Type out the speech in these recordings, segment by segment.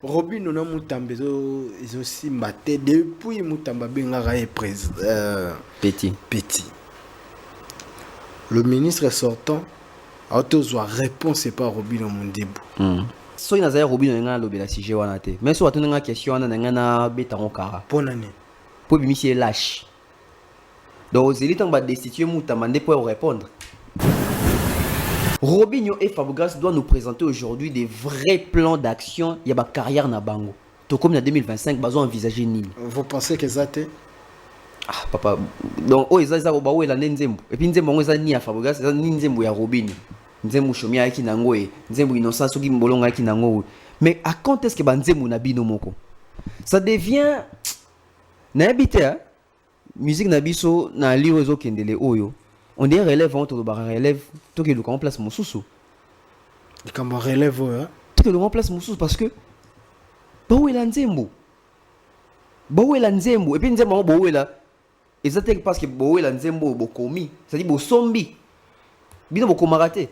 Robin on a Mutamba ils ont aussi maté depuis Mutamba Bengara est Petit. Le ministre sortant a autorisé réponse c'est pas Robin Mondebu. So il a Robin on a lobby la sujet wana te. Mais so watu nga question wana nga na beta ngokara. Bonne année. Pour bimisi lâche. Donc zeli tang ba destituer Mutamba nde pour répondre. Robinho et Fabregas doivent nous présenter aujourd'hui des vrais plans d'action. Il y a ma carrière na bango. Tout comme en 2025, ils ont envisagé Nini. Vous pensez que ça t'est? Ah papa. Donc oh ils ont baou la nzembo. Et puis nzembo ngo ni à Fabregas, ça ni nzembo ya Robinho. Nzembo chomi aki nango e. Nzembo innocent soki mbolonga aki nango. Mais à quand est-ce que ba nzembo na bino moko? Ça devient na habité hein. Musique na biso na liwo zo kendele oyo. On dit relève, on te relève, tout que le remplace mon sous. Et quand on relève, tout que le remplace mon sous parce que Baou est l'anzembo. Baou est l'anzembo. Et puis nzembo Baou est là. Et ça parce que Baou est l'anzembo bokomi. C'est-à-dire bo sombi. Bino boko maraté.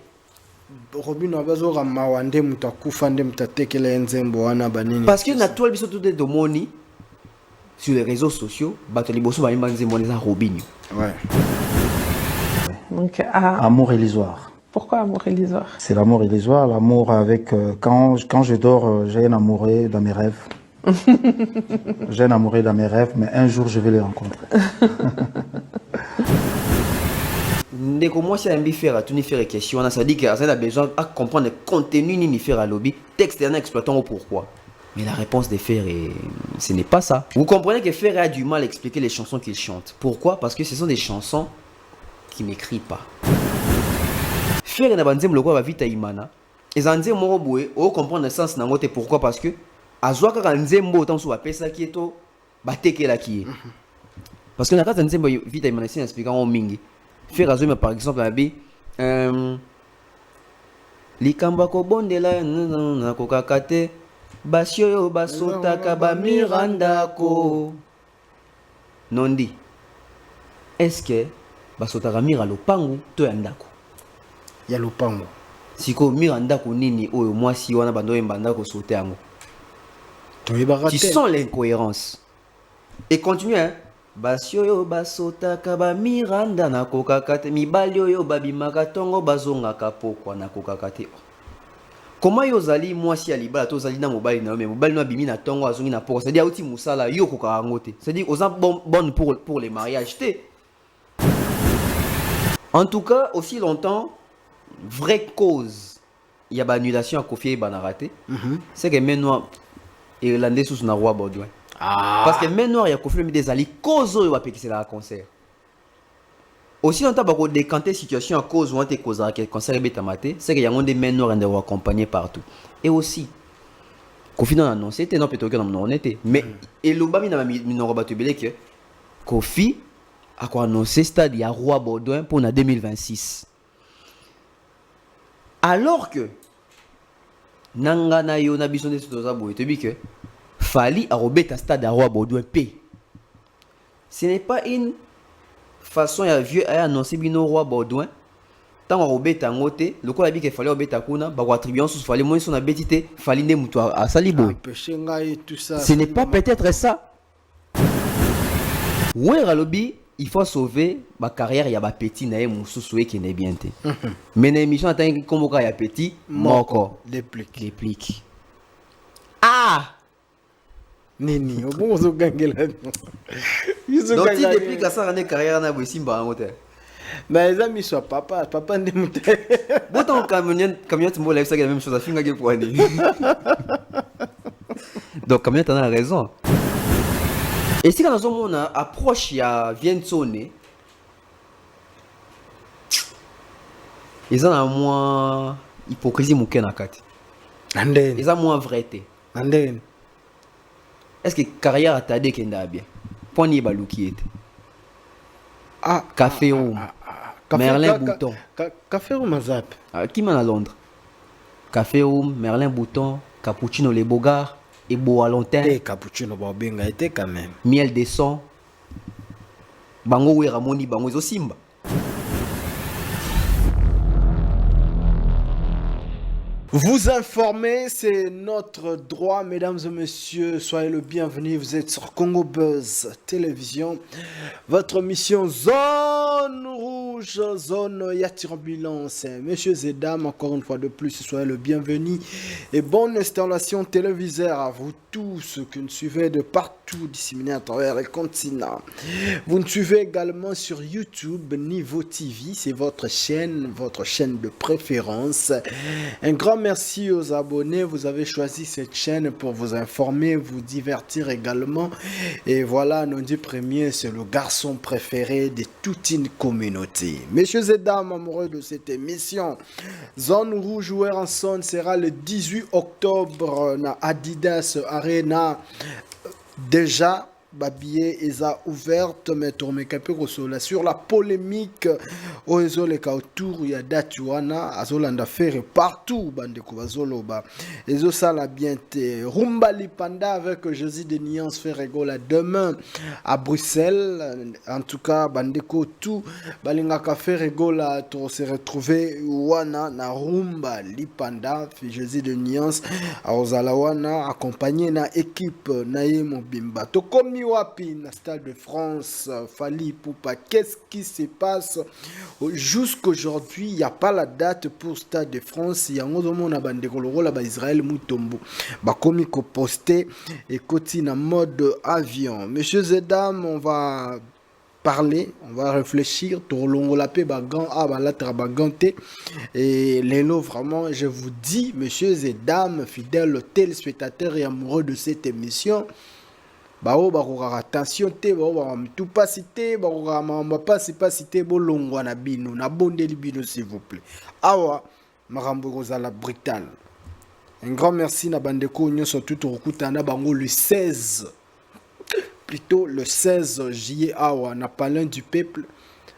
Robin a besoin de mawande mutakufa nde mutatekele nzembo wana banini. Parce que na toile biso tout de domoni sur les réseaux sociaux, bato liboso ba imba nzembo les Robinho. Ouais. Donc, amour illusoire. Pourquoi amour illusoire? C'est l'amour illusoire, l'amour avec... quand je dors, j'ai un amoureux dans mes rêves. J'ai un amoureux dans mes rêves, mais un jour, je vais les rencontrer. Ndeko moi si ambi faire tout ni faire question ça dit que ça a besoin à comprendre le contenu ni faire à lobby texte et en exploitant pourquoi. Mais la réponse des Fer ce n'est pas ça. Vous comprenez que Fer a du mal à expliquer les chansons qu'il chante. Pourquoi? Parce que ce sont des chansons qui n'écrit pas. Faire na banzem loko ba vita imana. Ezanze moko boye, o comprendre le sens nango te pourquoi parce que azwaka ka nzembo autant so apesa ki eto batekela ki. Parce que na kata nzembo vita imana si expliquant en mingi. Faire azoma par exemple abi likamba ko bondela na kokakate basio yo basota ka ba miranda ko. Nondi. Est-ce que basotaka mira lopangu to ya ndako ya lopangu siko mira ndako nini oyo mwasi wana bando yemba ndako sote yango tu sens l'incohérence et continue hein basio yo basotaka ba miranda na kokakate mibali oyo babimaka tongo bazongaka pokwa na kokakate. Comment yozali mwasi ya libala to zali na mobali na mais mobali no bimi na tongo azongi na pokwa c'est-à-dire uti musala yo kokaka te c'est-à-dire aux bonne pour les mariages te. En tout cas, aussi longtemps, vraie cause, il y a une annulation à Kofi et Banaraté, c'est que maintenant, Irlandais sous un roi Baudouin. Parce que maintenant, il y a Kofi et des alliés, cause où il va payer c'est la concert. Aussi longtemps, il y a décanté situation à cause où on a causé un concert et Bétamaté, c'est qu'il y a des men noirs qui accompagnés partout. Et aussi, Kofi n'a annoncé, c'était non peut-être que non était, mais et l'Obami n'a pas que Kofi a quoi annoncé stade il y a roi Baudouin pour la 2026. Alors que Nangana yo na biso de sotoza boye te bi que Fali a robeta stade à roi Baudouin P. Ce n'est pas une façon ya vieux a annoncé bino roi Baudouin tant robeta ngote le ko abi que Fali robeta kuna ba attribution sous Fali moi son abetité Fali ne muto a sali boye. Ce n'est pas peut-être ça. Ouais Ralobi il faut sauver ma carrière, il y a ma petit naïe moussoué qui n'est bien té. Mais l'émission attend comme il y a petit moko réplique. Ah Nini, au bon vous gagnez là. Donc il réplique à ça une carrière na bosimba en hôtel. Mais les amis soit papa ne monte. Bon camionnette moi ça la même chose à finga que pour aller. Donc camionnette a raison. Et si quand on a approche ya vient sonner, ils ont moins hypocrisie mouké na kati. Ils ont moins vérité. Est-ce que carrière a tardé kenda bien? Point ni baluki était. Ah, Café Room. Merlin Bouton. Café Room Mazap. Qui m'a à Londres? Café Room, Merlin Bouton, Cappuccino Les Bogards. Et beau à longtemps. Et cappuccino Bobenga était quand même. Miel de son. Bango we Ramoni Bango zo Simba. Vous informer, c'est notre droit, mesdames et messieurs. Soyez le bienvenu. Vous êtes sur Congo Buzz Télévision. Votre mission Zone Rouge, Zone Yatirambulance. Messieurs et dames, encore une fois de plus, soyez le bienvenu. Et bonne installation téléviseur à vous tous qui nous suivez de partout, disséminés à travers les continents. Vous nous suivez également sur YouTube, Niveau TV. C'est votre chaîne de préférence. Un grand merci aux abonnés. Vous avez choisi cette chaîne pour vous informer, vous divertir également. Et voilà, Nondi Premier, c'est le garçon préféré de toute une communauté. Messieurs et dames amoureux de cette émission, Zone Rouge Oueranson sera le 18 octobre na Adidas Arena. Déjà, Babier eza ouverte mais tourne sur la polémique oezoleka autour ya datuana azolanda faire partout bandeko bazoloba ezo sala bien te rumba lipanda avec Jésus de Nuance fait rigola demain à Bruxelles. En tout cas bandeko tout balingaka faire rigola to se retrouver wana na rumba lipanda Jésus de Nuance azala wana accompagné na équipe na ye mobimba to komi wapi na Stade de France Fally Ipupa. Qu'est-ce qui se passe jusqu'aujourd'hui? Il n'y a pas la date pour Stade de France. Il y a un bandeko lokola ba Israël Mutombo bakomi ko poster et koti na mode avion. Messieurs et dames, on va parler, on va réfléchir et lélo vraiment je vous dis, messieurs et dames fidèles téléspectateurs et amoureux de cette émission, bao bakokaka attention te bao bamtu pas cité bakokaka pas cité bolongwa na bino na bondeli bino s'il vous plaît. Awa makambo kozala brutal. Un grand merci na bandeko nyonso tout okutana bango le 16, plutôt le 16 juillet awa na palin du peuple.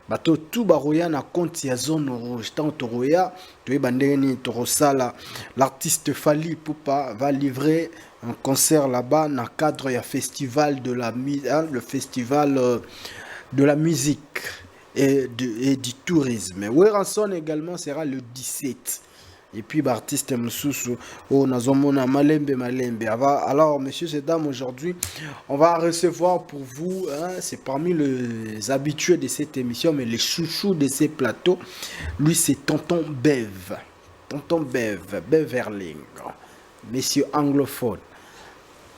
Bato tout baroya na compte ya Zone Rouge tant toroya to bandeni torosala. L'artiste Fally Ipupa va livrer un concert là-bas dans le cadre du festival de la le festival de la musique et du tourisme. Oueranson également sera le 17. Et puis l'artiste Moussoussou au Nazomona Malembe. Alors messieurs et dames, aujourd'hui on va recevoir pour vous, c'est parmi les habitués de cette émission, mais les chouchous de ces plateaux, lui c'est Tonton Bev, Beverling, monsieur anglophone.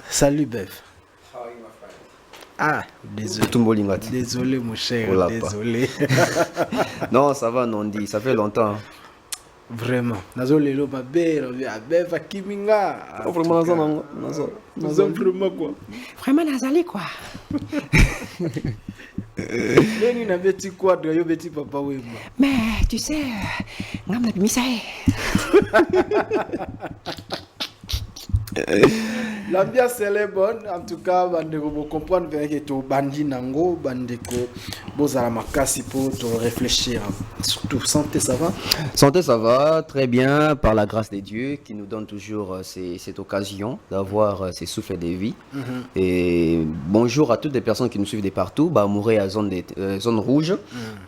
Salut Bev. Ah, désolé mon cher, désolé. Non, ça va Nondi, ça fait longtemps. Vraiment. Désolé le Bev Kiminga. Vraiment vraiment quoi. Vraiment nazali quoi. Nani na beti quoi de yo beti papa wema. Mais tu sais, ngamna bimisae. L'ambiance elle est bonne, en tout cas bandeko vous comprendre que to bandi nango bandeko bozala makasi pour te réfléchir. Surtout santé ça va? Santé ça va très bien par la grâce de Dieu qui nous donne toujours cette occasion d'avoir ces souffles de vie. Et bonjour à toutes les personnes qui nous suivent de partout, bah mourir à zone rouge,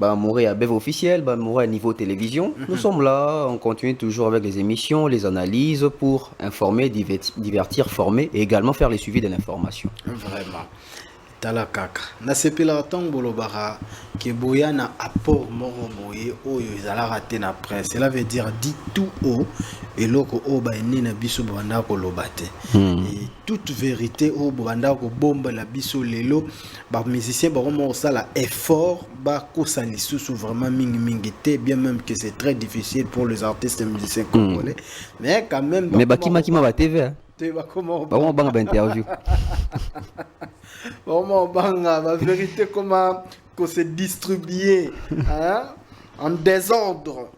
bah mourir à Bev officiel, bah mourir à niveau télévision. Nous sommes là, on continue toujours avec les émissions, les analyses pour informer, divertir, former et également faire les suivis de l'information. Vraiment. Tala kaka. Na sepela tong bolobara ke boya na apport moko boye oyo ezala raté na presse. Cela veut dire dit tout haut et loko o ba ni na biso banda ko lobate. Et toute vérité o banda ko bomba la biso lelo ba musicien ba mo sala effort ba ko salisu vraiment mingi te, bien même que c'est très difficile pour les artistes et musiciens congolais. Mais quand même mais ba kima ba TV hein. Ba comment ba on banga interview. Vraiment banga la vérité comment que c'est distribué en désordre.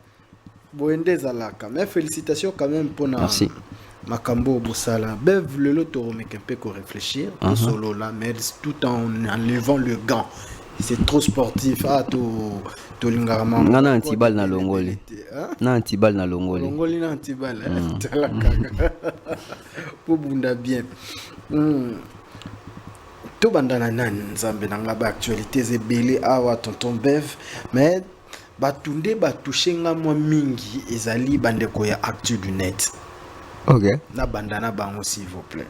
Boende zalaka. Mais félicitations quand même pour merci. Makambo Boussala. Bev le loto mais un peu réfléchir solo là mais tout en enlevant le gant. C'est trop sportif to lingarama. Nana antibal na longoli. Na antibal na longoli. Longoli na antibal. Pour bunda bien. To bandana nan nzambe nanga ba actualité zebele awa tonton Bev mais batunde batouche nga mwa mingi ezali bandeko ya actu du net. Ok. Na bandana bango s'il vous plaît.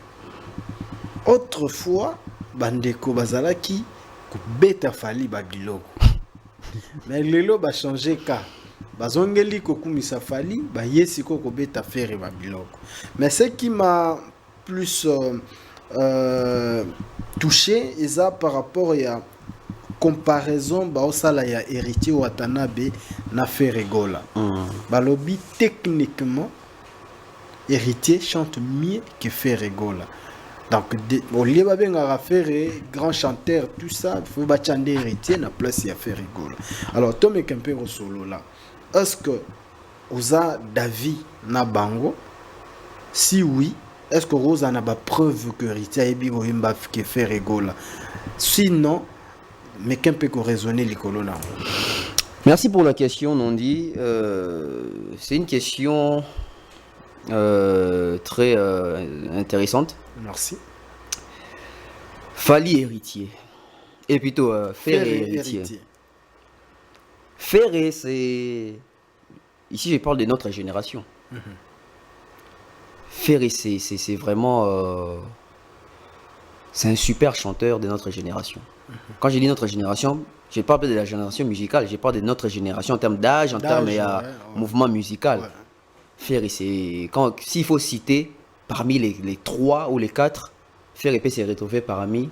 Autrefois, bandeko bazalaki kubeta fali babiloko. Mais lelo ba changer ka. Bazongeli kokumisa fali ba yesi ko beta faire babiloko. Mais ce qui m'a plus touché eza par rapport à comparaison ba osala ya héritier Watanabe na Ferregola. Balobi techniquement héritier chante mieux que Ferregola. Donc au lieu de faire grand chanteur tout ça, il faut battre héritier na place ya Ferregola. Alors Tom et Kempero solo là. Est-ce que oza David na bango? Si oui, est-ce que Rosa n'a pas preuve que héritier ebi oyimba que Ferregola? Sinon, mais qu'un peu raisonner les colonnes. Merci pour la question, Nondi. C'est une question très intéressante. Merci. Fali héritier. Et plutôt Ferré héritier. Ferré, c'est... Ici, je parle de notre génération. Ferré, c'est vraiment... c'est un super chanteur de notre génération. Quand je dis notre génération, je ne parle pas de la génération musicale, je parle de notre génération en termes d'âge, en termes de mouvement musical. Ouais. Ferré, c'est... S'il faut citer parmi les 3 ou les 4, Ferré peut se retrouver parmi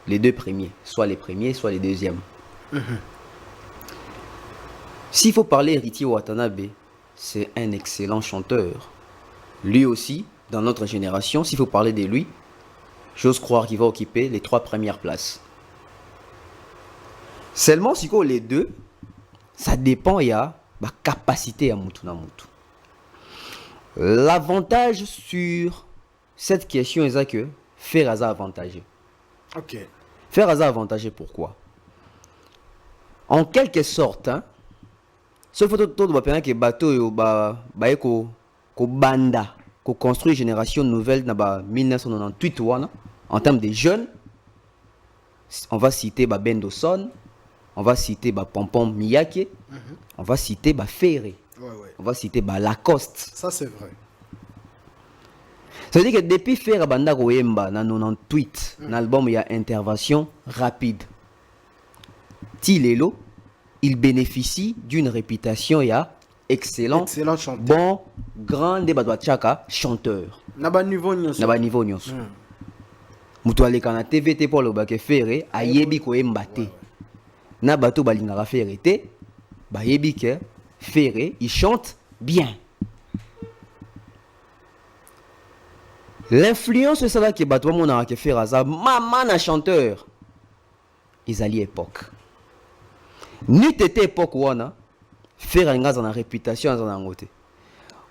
les 2 premiers, soit les premiers, soit les deuxièmes. S'il faut parler héritier Watanabe, c'est un excellent chanteur. Lui aussi, dans notre génération, s'il faut parler de lui, j'ose croire qu'il va occuper les 3 premières places. Seulement, si les 2, ça dépend de la capacité à Moutou na Moutou. L'avantage sur cette question est que faire hasard avantagé. Ok. Faire hasard avantagé, pourquoi? En quelque sorte, hein, sauf que tout le monde que bateau ko banda, ko construit une génération nouvelle dans 1998 en termes de jeunes, on va citer Bendo Son, on va citer Pompom Miyake, on va citer Ferré, on va citer Lacoste. Ça c'est vrai. Ça veut dire que depuis Ferré Banda Koyemba dans 98, l'album il y a intervention rapide. Tilelo, il bénéficie d'une réputation excellent chanteur. Bon, grand débat chanteur. Naba niveau nyonso. Mutu aleka na TVT pour le baké Ferré ayebi koyemba te. Na bato balingaka Ferré te, bayebi que Ferré il chante bien. L'influence c'est ça que bato mona ke Ferré za maman na chanteur. Ils allaient époque. Ni tete époque wana Ferré nga za réputation za ngote.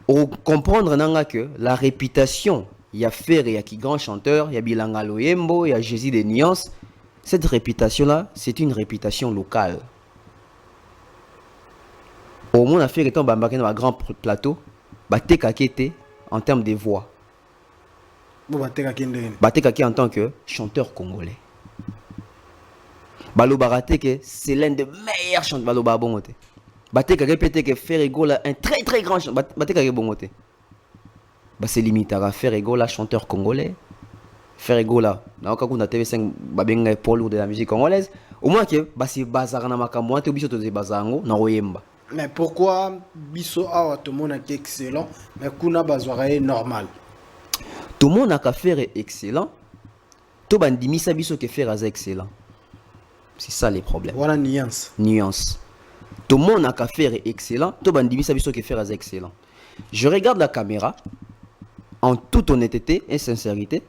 Ou comprendre nanga que la réputation il y a Ferré, il y a qui grand chanteur, il y a Bilanga Loyembo, il y a Jésus des Nuances. Cette réputation-là, c'est une réputation locale. Au moins, Ferré étant dans un grand plateau, Batekakete en termes de voix. Batekake en tant que chanteur congolais. Balobarate, c'est l'un des meilleurs chanteurs Balobabongote. Batekake peut-être que Ferré Gola, un très très grand chanteur. Batekake Bongote. C'est limité à Ferré Gola, chanteur congolais. Ferré Gola, dans le cas TV5, babenga Paul de la musique congolaise. Au moins que c'est bazar na makambo, te biso to bazango na royemba. Mais pourquoi biso awa tout le monde est excellent, mais kuna bazwara est normal? Tout le monde a qu'à faire excellent. To bandimisa biso que faire excellent. C'est ça les problèmes. Voilà nuance. Nuance. Tout le monde a qu'à faire excellent. To bandimisa biso que faire excellent. Je regarde la caméra. En toute honnêteté et sincérité,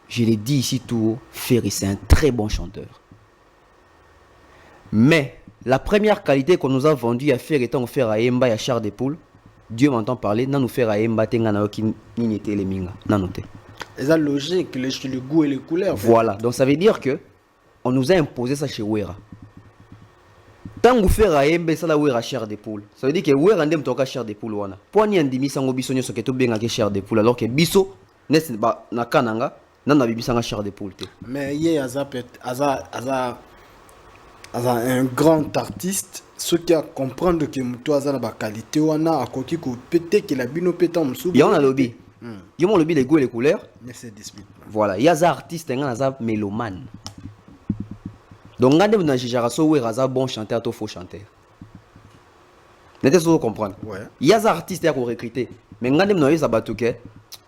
je l'ai dit ici tout haut, Ferré c'est un très bon chanteur. Mais la première qualité qu'on nous a vendue à Ferré étant offert à Emba et à Char des Poules, Dieu m'entend parler, n'a nous faire à Emba tenga na qui ni était les minga, n'a noté. C'est la logique, le goût et les couleurs. Voilà, donc ça veut dire que on nous a imposé ça chez Wera. Tant que faire à Embe, ça la Wera Char des Poules. Ça veut dire que Wera ndem toka Char des Poules wana. Pour ni andimi sango biso nyoso ke to benga ke Char des Poules alors que biso n'est pas na kananga. Non, on a Char des Poules. Mais il y a un grand artiste, ce qui a comprendre que muto aza na ba qualité wana akoki ko péter que la bino pétant musu. Il y a un lobby. Il y a un lobby les goûts et les couleurs. Mais c'est dispute. Voilà, il y a des artistes, il y a des mélomanes. Donc, regardez, vous avez un bon chanteur, un faux chanteur. Vous comprendre. Ouais. Il y a des artistes qui ont recruté. Mais regardez, vous avez un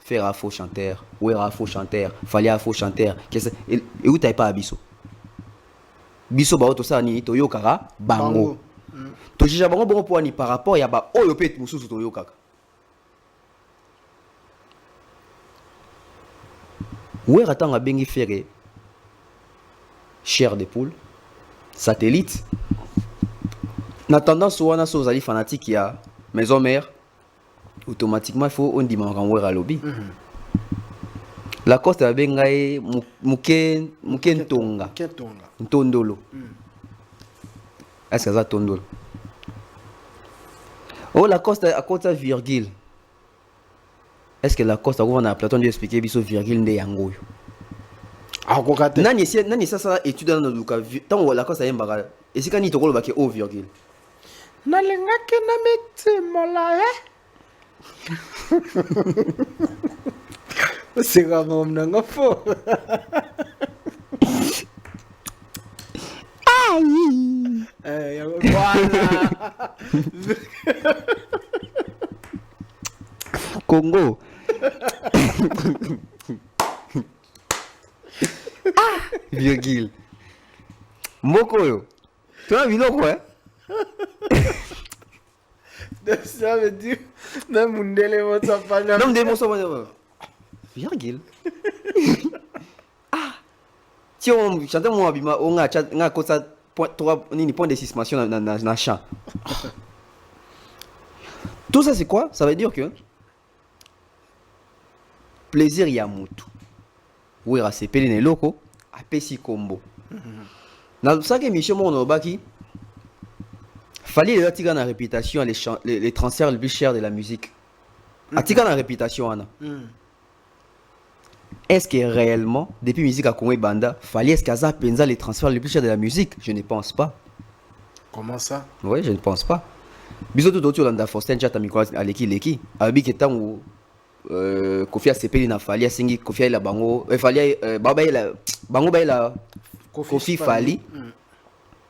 faire un faux chanteur, ou un faux chanteur, fallait un faux chanteur. Et où tu n'as pas Bisso? Bisso, bah, tout ça, ni Toyo Kara, Bango. Tu juges Bango, bon pour ni par rapport à ba Oyo Pet Moussou sur Toyo Kaka. Où est attend à Bengi Ferré? Chair de poule, satellite. En attendant, souvent, on a des fanatiques qui a maison mère. Automatiquement, il faut on dit qu'on à lobby. La coste a bengaye muken tonga. Tondolo. Est-ce que ça tondolo? Oh, la coste à côté virgule. Est-ce que la coste a ouvert un Platon de expliquer biso virgule de yango? Ah, kokate. Nani ça étude dans le cas. Tant la coste a yembaga. Et si quand il te rôle baké au virgule. Nalengaki na miti mola c'est vraiment un faux. Voilà. Congo. Virgule. Mokoyo. Tu as vu quoi? Ça veut dire même Mundele votre panneau. Non, mais mon virgule. Ah. Si on chante mon abima, on a cosa point de sismation dans le champ. Tout ça, c'est quoi? Ça veut dire que plaisir y a mutu. Oui, c'est pelé les locaux, à Pessi Combo. Dans ça que Michel Monobaki, fallait les tirer la réputation, les transferts les plus chers de la musique. Atiga la réputation, Anna. Est-ce que réellement, depuis musique à Congo Banda, fallait est-ce qu'Aza pensa les transferts les plus chers de la musique? Je ne pense pas. Comment ça? Oui, je ne pense pas. Bisous tout autour de la Faustin Chat à l'équipe. Abi qui est temps où Kofi a sepeli na Fali a singi Kofi a la bango. Fali Baba la bango ba la Kofi Fali.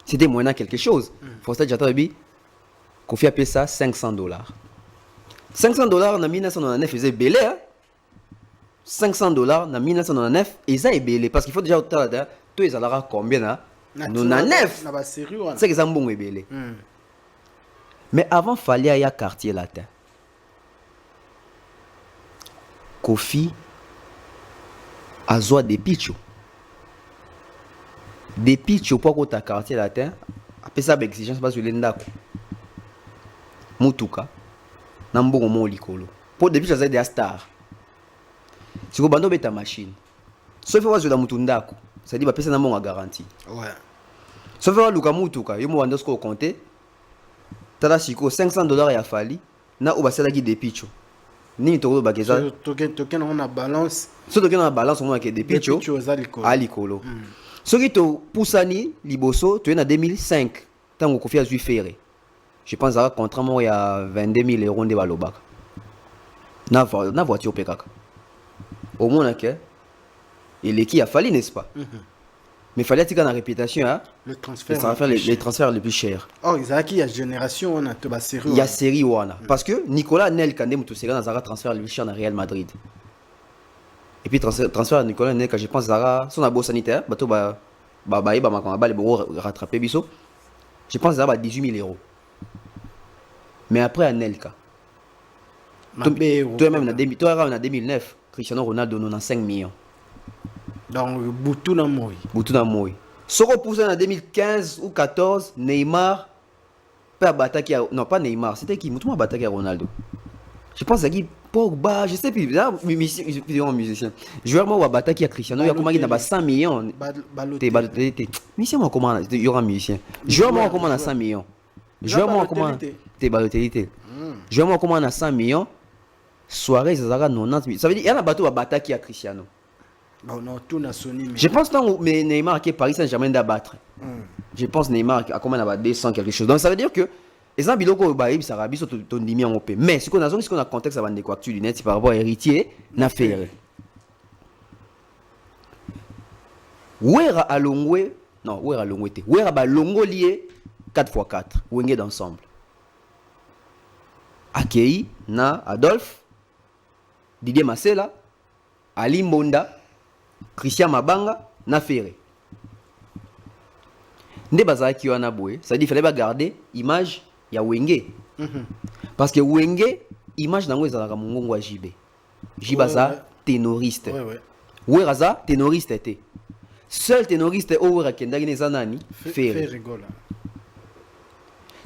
C'était moyen quelque chose. Faustin Chat Abi Kofi a payé ça $500. $500 en 1999 faisait belé. $500 en 1999 et ça est belé parce qu'il faut déjà tout les alara combien là? 99. C'est que ça bon est belé. Mais avant, il fallait y a quartier latin. Kofi a zoa des pichos. Des pichos pour que quartier latin. Après ça, l'exigence pas sur l'endako. Mutuka. Nambo mo likolo. Pour des pichos, c'est des stars. Si vous bandez ta machine. Sauf que vous avez mutundako. Ça dit que vous avez une garantie. Ouais. Sauf que vous avez mutuka. Vous avez compté. Tala siko $500 ya fali na obasala ki des picho ni to ba keza token on a balance so token na balance on a ke des picho ali kolo so ki to pusani liboso to na 2005 tango Kofi azui ferré je pense à contrat mo ya 22 000 € de balobaka na voiture pekaka au moins que il est qui a fallu n'est-ce pas? Mais il fallait que la réputation, hein? Les transferts les plus chers. Oh, il y a génération, on a tout la série. Il y a série Wana. Parce que Nicolas Nel Kandem tout série dans un transfert le plus cher dans Real Madrid. Et puis transfert Nicolas Nel quand je pense Zara son abo sanitaire, bateau ba les bureaux rattraper biso. Je pense Zara 18 000 €. Mais après Anelka. Toi même en 2009, Cristiano Ronaldo 95 millions. Donc, Boutou na moi. Soko poussé en 2015 ou 14, Neymar peut attaquer non pas Neymar, c'était qui Moutou m'a attaqué Ronaldo. Je pense à qui Pogba, je sais plus, musicien. Joueur moi va attaquer Cristiano, il y a comment il a 100 millions. Balotelli. Musicien moi comment il y aura musicien. Joueur moi comment à 100 millions. Joueur moi comment t'es Balotelli. Joueur moi comment à 100 millions. Soirée ça sera 90 000. Ça veut dire il y a un bateau va attaquer Cristiano. Bon, non, tout n'a sonné. Je pense que Neymar qui est Paris Saint-Germain d'abattre. Je pense Neymar a combien à 200 quelque chose. Donc ça veut dire que les gens biloko baïb ça rabi sur ton dimi en OP. Mais ce qu'on a contexte avant de quoi tu lunettes par rapport à héritier n'a fait. Ouera alongwe non, ouera alongwe te. Ouera ba longo lié 4x4 wenge d'ensemble. Akei na Adolphe Didier Masela Ali Mbonda Christian Mabanga na Ferré. Nde bazaki wana boye, ça dit il fallait pas garder image ya Wenge. Parce que Wenge image nango ezalaka mongongo wa JB. Jibaza ténoriste. Ouais raza ténoriste était. Seul ténoriste Owera kendaki neza nani Ferré.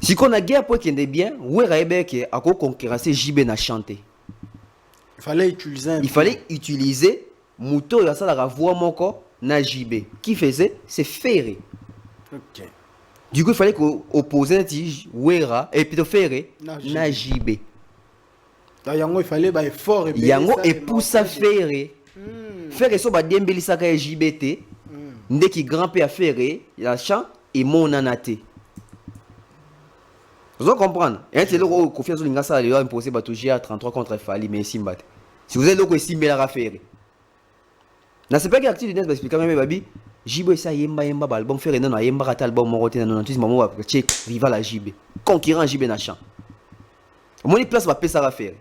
Si qu'on a guerre pour kende bien, Wera ebeke ako concurrencer JB na chanter. Il fallait utiliser Mouto ya sala voix moko na JB. Qui faisait c'est Ferré. Ok. Du coup, il fallait qu'on oppose un tige Wera et plutôt Ferré na JB. Il fallait bah fort et Yango et pour ça Ferré. Ferré so ba dembeli saka JBT. Ndeki grand père Ferré, la chant et mon anaté. Vous comprenez? Et c'est là où confiance linga ça le imposé ba toujours à 33 contre Fali mais Simbat. Si vous êtes là où Simba la Ferré. Na c'est pas que actif de net expliquer même babi. JB ça yemba ba album Ferré non yemba rata album moroté na 98 maman va check rival à JB. Concurrent JB na chant. Mon place va payer ça à Ferré.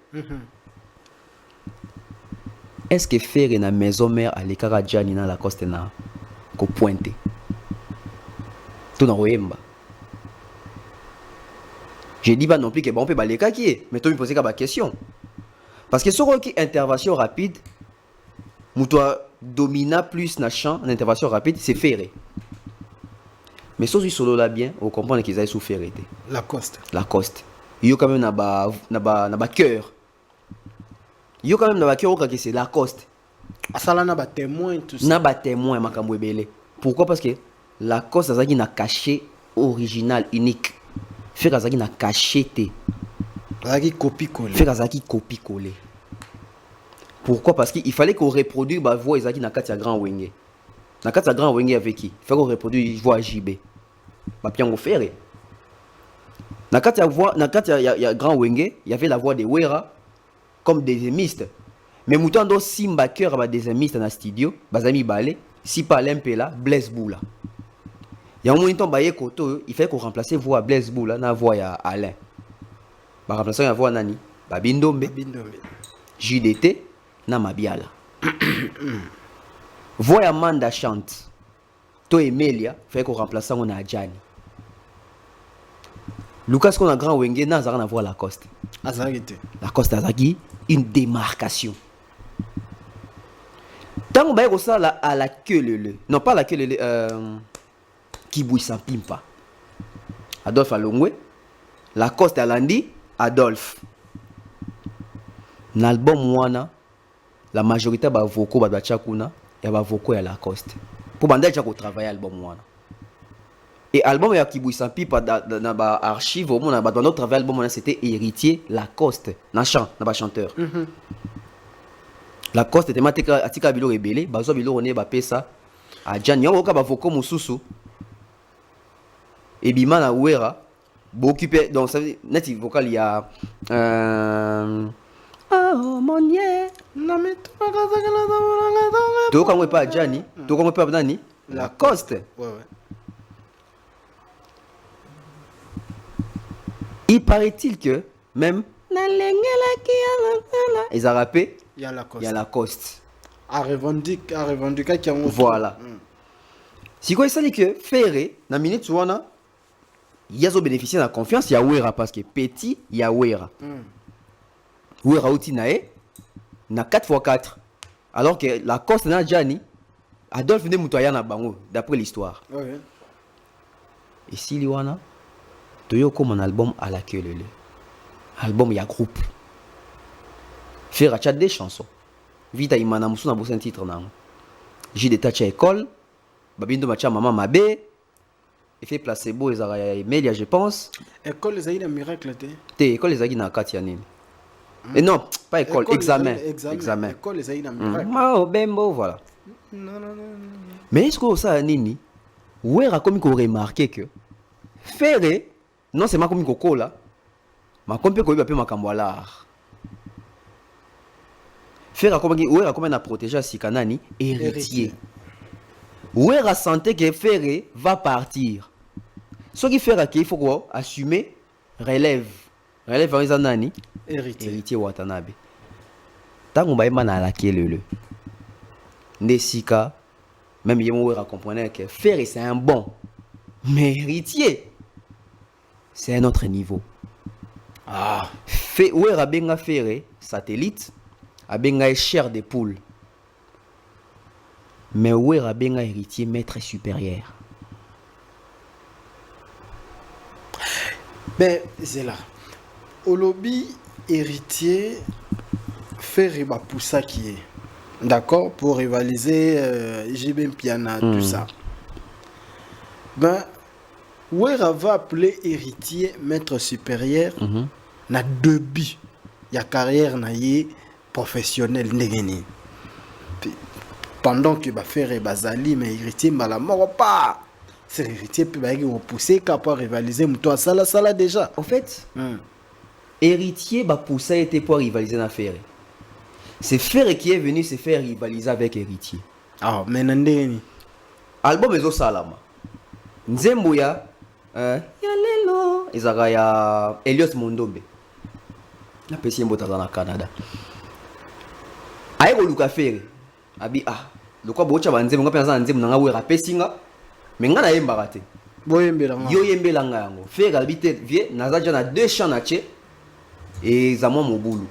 Est-ce que Ferré na maison mère à l'écart Gianni na la coste na ko pointé. Tout na yemba. Je dis pas non plus que bon on peut baler qui mais toi me poser la question. Parce que sur qui intervention rapide Moutoua domina plus na champ en intervention rapide, c'est Ferré. Mais si vous solo là bien, vous comprenez qu'ils aient sous Ferré. Lacoste. Lacoste. Il y a quand même na cœur. Il y a quand même na cœur que c'est Lacoste. Asala na ba témoin tout ça. Na ba témoin makambo ebele. Pourquoi? Parce que Lacoste azaki na cachet original unique. Ferré azaki na cacheté. Azaki copie collée. Ferré azaki copie collée. Pourquoi? Parce qu'il fallait qu'on reproduise la voix Isaki Nakati à Grand Wenge. Nakati à Grand Wenge avec qui? Il fallait qu'on reproduise la voix JB. Bah, bien on fait. Nakati à Grand Wenge, il y avait la voix de Wera comme des émistes. Mais mouton do Simba cœur bah des émistes dans le studio, bazami balé, si pas l'impela, Blaise Boula. Il y a un moment baye koto, il fallait qu'on remplace voix Blaise Boula na voix ya Alain. Bah remplacer la voix nani? Bah Bindombe. JDT na Mabiala. Voya Manda chante. To Emelia, fait qu'on remplace on a Gianni. Lucas qu'on a grand Wenge na zara na voix Lacoste. Azagite. Lacoste azagi une démarcation. Tant on ça là à la queue le. Non pas la queue le qui bouille sans pimpa. Adolphe Alongwe, Lacoste Alandi, Adolphe. L'album wana la majorité ba voko ba tchakuna ya ba voko ya Lacoste pour banda tchako travailler album wana et album ya Kibou Sampi pa na ba archive au na ba dans notre travail album wana c'était héritier Lacoste na chant na ba chanteur Lacoste était matika atika bilo rebelé bazo bilo oné ba pesa a Jan yo ka ba voko mususu et bima na Wera bo occupé donc ça net vocal il y a oh mon Dieu. Tu comprends pas Gianni? Tu comprends pas Nani? Lacoste. Ouais. Il paraît-il que même ils ont rappé. Il y a Lacoste. Il y a Lacoste. À revendiquer qui a voilà. Si quoi ça dit que Ferré, na minute wana, il y a bénéficié de la confiance, il y a Wera parce que petit, il y a Wera. Wera outi nae na 4x4 alors que Lacoste na Gianni Adolphe ne mutoya na bango d'après l'histoire. Et si liwana toyo comme un album à la queue le album ya groupe faire chat des chansons vita imana musu na bossa titre na j'ai des tâches à école babindo macha maman mabe effet placebo ezara ya Emelia je pense école les aïna miracle te école les aïna kati ya nini. Et non, pas école, examen. École les aïna miracle. Oh, bembo, voilà. Non. Mais est-ce que ça nini wera comme qu'on remarqué que Ferré non c'est ma comme koko là ma compé ko pe makambo l'art Ferré comme wera comme na protéger sikanani héritier wera sentait que Ferré va partir ce qui fait qu'il faut quoi assumer relève en nani héritier Watanabe tango ba na la kelele Nesika même Yemouera comprenait que Ferré c'est un bon, mais héritier, c'est un autre niveau. Ah. Ouera benga Ferré, satellite, a benga chair de poule. Mais Ouera benga héritier, maître supérieur. Ben, c'est là. Au lobby, héritier, Ferré va pour ça qui est. D'accord, pour rivaliser JB Piana, tout ça. Ben, Ouera va appeler héritier, maître supérieur, na deux buts. Il y a carrière na professionnelle n'egeni. Pendant que va faire Bazali, mais héritier m'a la mort pas. C'est héritier puis va repousser pour rivaliser toi ça déjà. En fait, héritier va pousser était pour rivaliser na Ferré. C'est Ferré qui est venu se faire rivaliser avec héritier. Ah, mais nandeni. Album ezo salama. Nzembo ya lelo ezaka ya Elios Mondombe. Na pesi mbota na Canada. Aiko luka Ferré. Abi lokwa bocha banzembo ngape na nzembo nga wera pesinga. Menga na yemba kate. Boyembela nga. Yo yembela nga yango. Ferré habite vie nazaja na deux champs na che et zamo mobulu.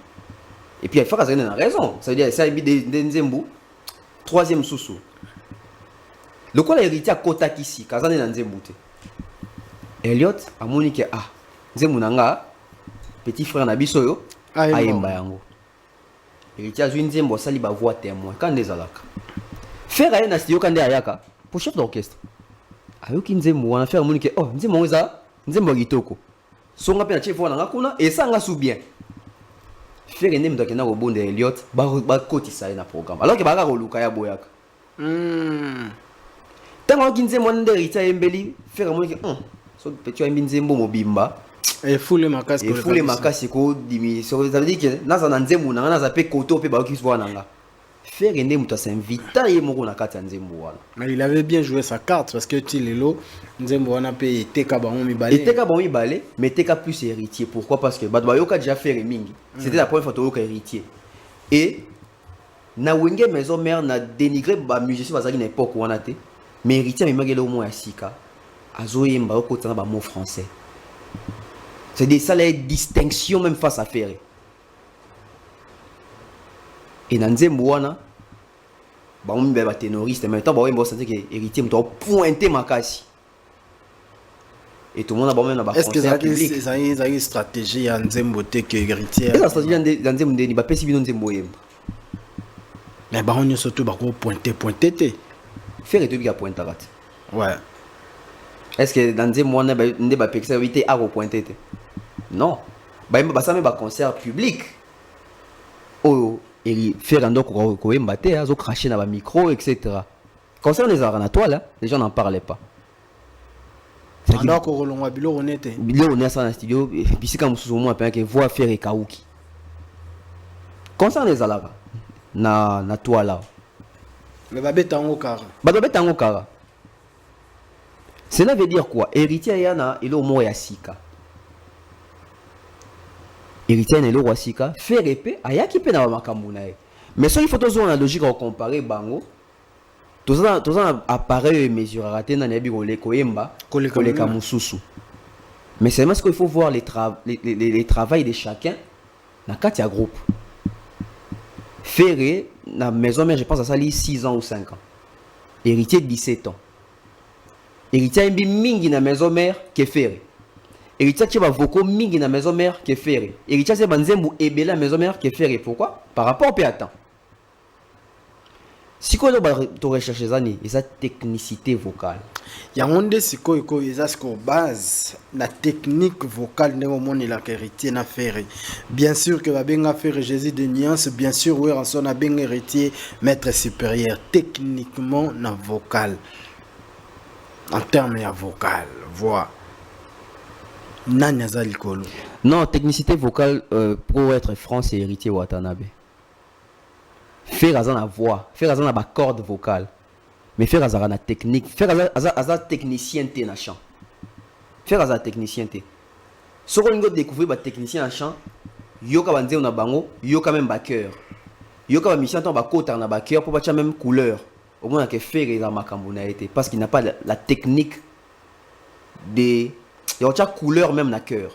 Et puis il faut qu'il y ait une raison. Ça veut dire que ça des Nzembo. Troisième sous-sous. Le quoi l'héritier à Kota Kisi, Kazane dans Nzembo. Elliot a moniqué Nzembo nanga petit frère Nabisoyo Ayemba yango. Héritier a joué Nzembo sali ba voix témoin quand des alaka. Faire rien na studio quand des ayaka pour chef d'orchestre. Ayoki Nzembo on a fait moniqué Nzembo za Nzembo gitoko. Songa pe na chef wana ngakuna et ça nga sou bien. Faire une émission dans le bon de Elliot, bah côté ça dans programme. Alors que bah le Luka ya boyaka. Tant qu'on dit mon héritier embeli, faire moi que so petit un binzembo mobimba. Et foule ma casse. Et foule ma casse ko dimi. Ça veut dire que naza nzembo na naza pe koto pe ba ki so nanga. Faire une émission c'est invita ye moko na kati nzembo wana. Mais il avait bien joué sa carte parce que Tilelo nzembo wana pe teka ba mi balé. Et teka ba mi balé, mais teka plus héritier. Pourquoi? Parce que ba yoka déjà faire mingi. C'était la première fois que yoka héritier. Et na wenge maison mère na dénigré ba musicien bazaki na époque wana te. Mais héritier mais magelo mo ya sika. Azoyemba okotana ba mot français. C'est des ça la distinction même face à Ferré. Et na nzembo wana ba on ba ténoriste mais temps ba on sentir que héritier me doit pointer makasi. Et tout le monde a bon na est-ce que ça a une stratégie à nzembo te que héritier. Et la stratégie dans nzembo ni ba pesi bino nzembo yemba. Mais ba on surtout ba ko pointer te. Faire et tout bien pointer rat. Ouais. Est-ce que dans nzembo na ba pexer éviter à pointer te? Non. Ba ça même ba concert public. Oh et faire un doc ko yemba te azo cracher na ba micro etc. Concert les arts na toile, les gens n'en parlaient pas. Alors qu'on relonge bilo honnête. Bilo on est dans le studio bisika mususu mo apena que voix faire et kauki. Concert les alara na toile. Mais ba betango kara. Ba betango kara. Cela veut dire quoi? Héritier yana il au mo ya sika. Héritier na lo sika faire épée ayaki pe na makambu na ye. Mais ça il faut toujours la logique à comparer bango. Tous un appareil mesure raté na nebi koyemba koleka mususu. Mais c'est parce qu'il faut voir les travails de chacun na kati ya groupe. Ferré na maison mère je pense à ça 6 ans ou 5 ans. Héritier 17 ans. Héritier mbi mingi na maison mère que Ferré. Héritier tcheba voko mingi na maison mère que Ferré. Héritier c'est banzembu ebela maison mère que Ferré. Pourquoi? Par rapport au temps. Si quoi tu recherches zani, et sa technicité vocale. yango nde sikoyo ko eza siko base la technique vocale nde omoni la héritier na faire bien sûr que babenga faire Jésus de nuance bien sûr oui en son abenga héritier maître supérieur techniquement na vocal en termes ya vocal voix nani aza likolo. Non, technicité vocale pour être franc, c'est héritier Watanabe. Faire azan la voix, faire azan la corde vocale. Mais faire azan la technique, faire azan technicien té na chant. Faire azan technicien té. Ce qu'on a découvert ba technicien na chant, yoka banze na bango, yoka même ba cœur. Yoka ba mission tant ba kota na ba cœur pour ba même couleur. Au moins que faire ezan makambo na été parce qu'il n'a pas la technique des il y a une couleur même na cœur.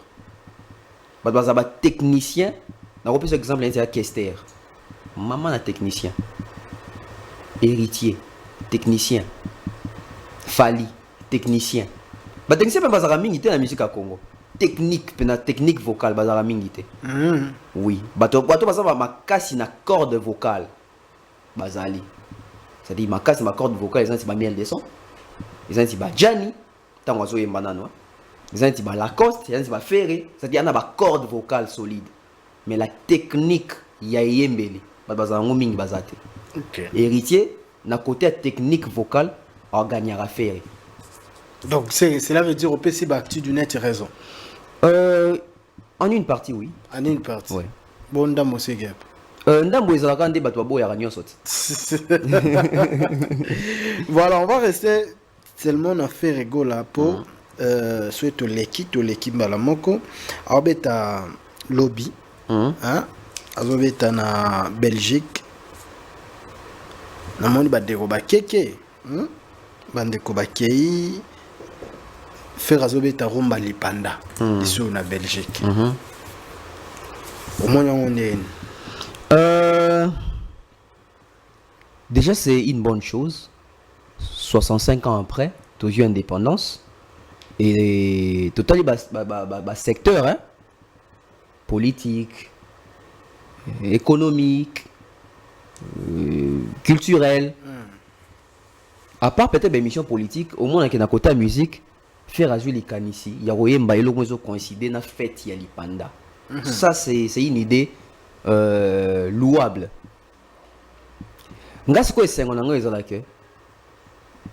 Bah technicien, on a repris exemple c'est Kester. Maman na technicien. Héritier, technicien. Fali, technicien. Bah technicien peut bazara mingi te na musique à Congo. Technique, pena technique vocale bazara mingi te. Oui, bato bazara makasi na corde vocale. Bazali. C'est-à-dire makasi ma corde vocale, ils ont ba miel de son. Ils ont ba Jani, tant oiseau et banano. Ils ont ba Lacoste, ils ont ba Ferré, c'est-à-dire on a ba corde vocale solide. Mais la technique ya yembeli, bazara mingi bazate. OK. Héritier, na côté technique vocale, on gagnera Ferré. Donc cela veut dire au PC Bactu du net raison. En une partie, oui. En une partie. Ouais. Bon dame aussi gap. Ndambo ezalaka nde bato baboya ranyo soti. Voilà, on va rester seulement na faire rigolo là pour souhaite l'équipe balamoko. Abeta lobby. Hein? Azobeta na Belgique. Na moni badeko bakeke. Bandeko bakei. Faire azobeta rumba lipanda. Ici na Belgique. Au moins on est déjà, c'est une bonne chose. 65 ans après, toujours indépendance. Et totalement secteur, hein? Politique, économique, culturel. À part peut-être des missions politiques, au moins dans le côté musique, faire azul les canisi. Il y a Royemba et l'Omozo coïncider dans la fête, il y a l'Ipanda. Ça, c'est une idée louable. Nga siko esengo nanga ezalaka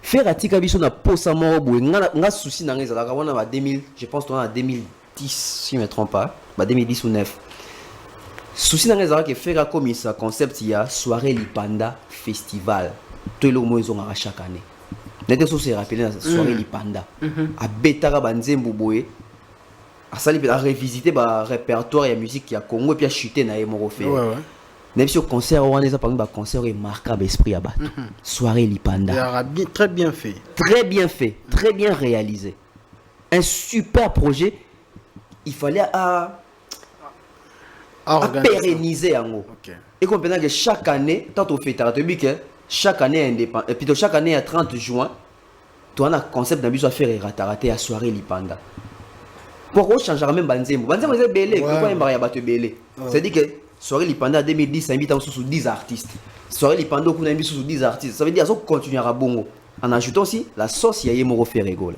faire atika biso na posa moko boye nga souci nanga ezalaka wana ba 2000 je pense toi en 2010 si je me trompe pas ba 2010 ou 9 souci nanga ezalaka faire comme ça concept ya soirée lipanda festival to elo mo ezonga chaque année nete so se rappeler na soirée lipanda a betaka banzembu boye asali a revisiter ba répertoire ya musique ya Congo et puis a chuter na yemo refaire ouais. Même si au concert, on a parlé d'un concert remarquable esprit à battre. Soirée Lipanda. Très bien fait. Très bien fait, très bien réalisé. Un super projet. Il fallait à pérenniser en gros. Okay. Et comprenez que chaque année, tant on fait chaque année indépendant, et plutôt chaque année à 30 juin, tu as un concept d'un bus à faire rater à soirée Lipanda. Pourquoi changer même Banzembo? Banzembo c'est belé, pourquoi il y a battu belé? C'est-à-dire que soirée Lipanda 2010, ça invite sous 10 artistes. Soirée Lipanda, on a invité sous 10 artistes. Ça veut dire qu'on continuera bongo. En ajoutant aussi la sauce, il y a Yemoro Ferrego là.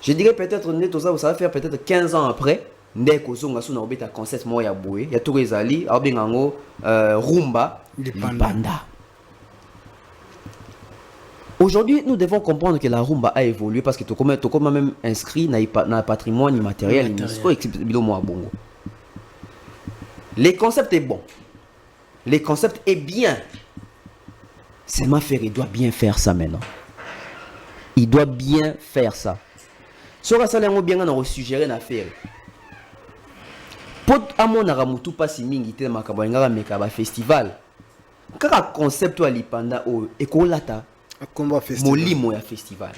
Je dirais peut-être, ça va faire peut-être 15 ans après. Ndeko Zonga Suna Obeta concept Moya Boué. Il y a tout les alliés, Abengango, Rumba, Lipanda. Aujourd'hui, nous devons comprendre que la rumba a évolué parce que tu as même inscrit dans le patrimoine immatériel. Bongo. Les concepts est bon. Les concepts est bien. Seulement Ferré doit bien faire ça maintenant. Il doit bien faire ça. Sora Salengo bien on a suggéré na faire. Pour amona ramutu pasi mingi te makabanga mekaba festival. Kaka concept wa lipanda o ekolata combat festival. Molimo ya festival.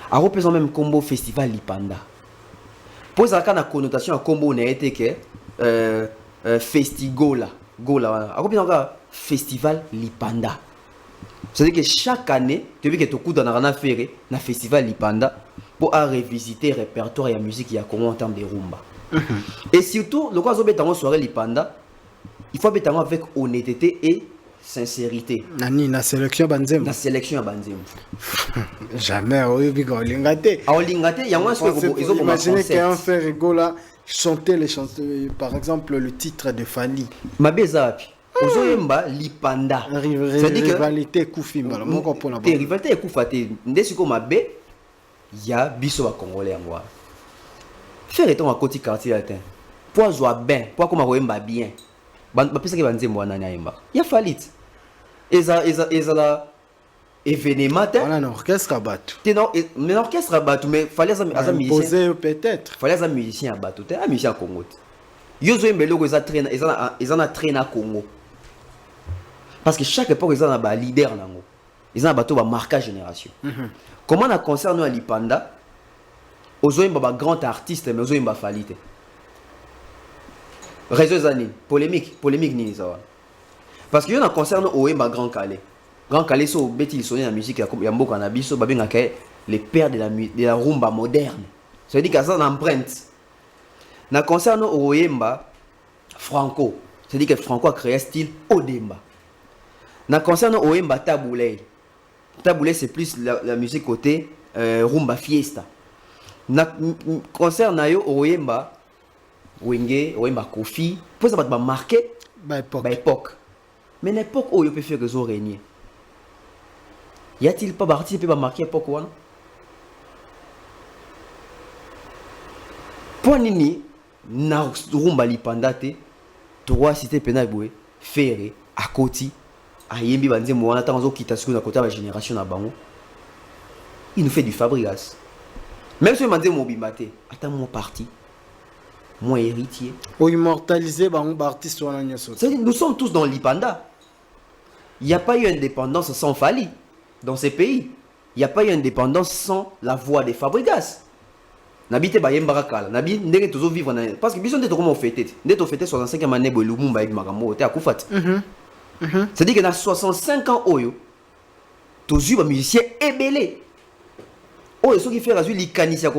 A représente même combo festival lipanda. Pour ça, la connotation à combo n'a été que festigola, gola. A représente festival lipanda. C'est-à-dire que chaque année, tu vois que tu coudes dans un affaire, na festival lipanda pour revisiter le répertoire et la musique qui a comment en termes de rumba. Et surtout, le cas où tu as soirée lipanda, il faut habiter avec honnêteté et sincérité. Nani na sélection banzem. La sélection à Banzem. Jamais oui bigo lingate. À Olingate, il y a moins ils ont imaginez qu'un concept. fait rigola chanter les chansons, par exemple le titre de Fali. Ma bezapi. Ozoyemba lipanda. C'est-à-dire que Rivalité Koufimba. Mon comprend te rivalité ekufate ndesiko mabe ya biso ba congolais ngwa. Faire eton à côté quartier latin. Pour jouer bien, pour comme koyemba bien. Ba pesa ke banzembo wana nyayemba. Ya falit. Eza la événement On a un orchestre à battre. mais l'orchestre à battre mais fallait ça musicien. Poser peut-être. Fallait ça musicien à battre. Un musicien Congo. Yo zo mbelo ko za traîner, ils en a traîner à Congo. Parce que chaque époque, ils ont un leader. Ils ont un marquage génération. Comment on a concerne à Lipanda, ils ont un grand artiste, mais ils ont un falite. Réseau Zani, polémique ni ça. Parce que y a un concerne au Grand Calais. Grand Calais, c'est bêtis, ils sont dans la musique, il y a beaucoup de choses, les pères de la rumba moderne. Ça veut dire qu'il y a une empreinte. Dans le concerne au Franco, c'est-à-dire que Franco a créé un style Odemba. Dans le concerne Oemba Taboulé, Taboulé c'est plus la musique côté rumba fiesta. Dans le concerne Oemba, Wenge, Oemba Kofi, pour ça va marquer l'époque. Mais l'époque où il peut faire que ça régner. Y a-t-il pas parti qui peut marquer l'époque ou non? Pour nini, na rumba lipandate, trois cités pénaboué, ferré, à côté. Ayembi banzembo wana tanzo kita siku na kota la génération na bango. Il nous fait du Fabregas. Même si banzembo bimate, attends mon parti. Mon héritier. Ou immortaliser bango artiste wana nyoso. Nous sommes tous dans l'Ipanda. Il n'y a pas eu indépendance sans Fali dans ces pays. Il n'y a pas eu indépendance sans la voix des Fabregas. Nabite ba yemba kala. Nabi ndenge tozo vivre na parce que biso ndeko comment fêter. Ndeko fêter 65e année bo Lumumba et Makambo te akufat. C'est-à-dire que dans 65 ans, tous les musiciens ébélés. Ce qui fait que les canisiens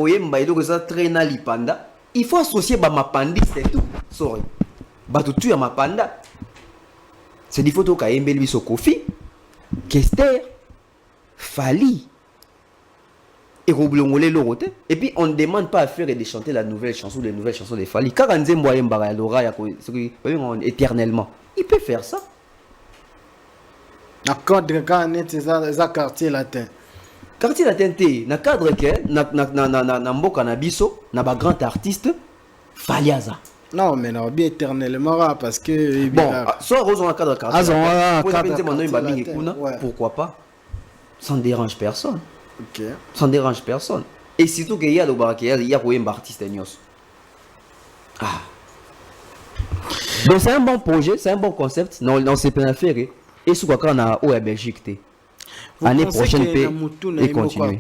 traînent l'ipanda, il faut associer ma pandi, c'est tout. Sorry. Tu as ma panda. C'est des photos qu'a embelli lui Kofi, Kester, Fali. Et puis on ne demande pas à faire et de chanter la nouvelle chanson, les nouvelles chansons de Fali. Car éternellement, il peut faire ça. Na cadre quand c'est quartier latin. Quartier latin te na cadre que na mboka na biso na ba grand artiste Faliaza. Non mais non bien éternellement parce que bon soit rose dans cadre quartier. Ouais. Pourquoi pas? Ça ne dérange personne. OK. Ça ne dérange personne. Et surtout qu'il y a le bar il y a un artiste nyos. Ah. Donc c'est un bon projet, c'est un bon concept. Non c'est plein à faire. Et ce qu'on a au Belgique année prochaine et continuer.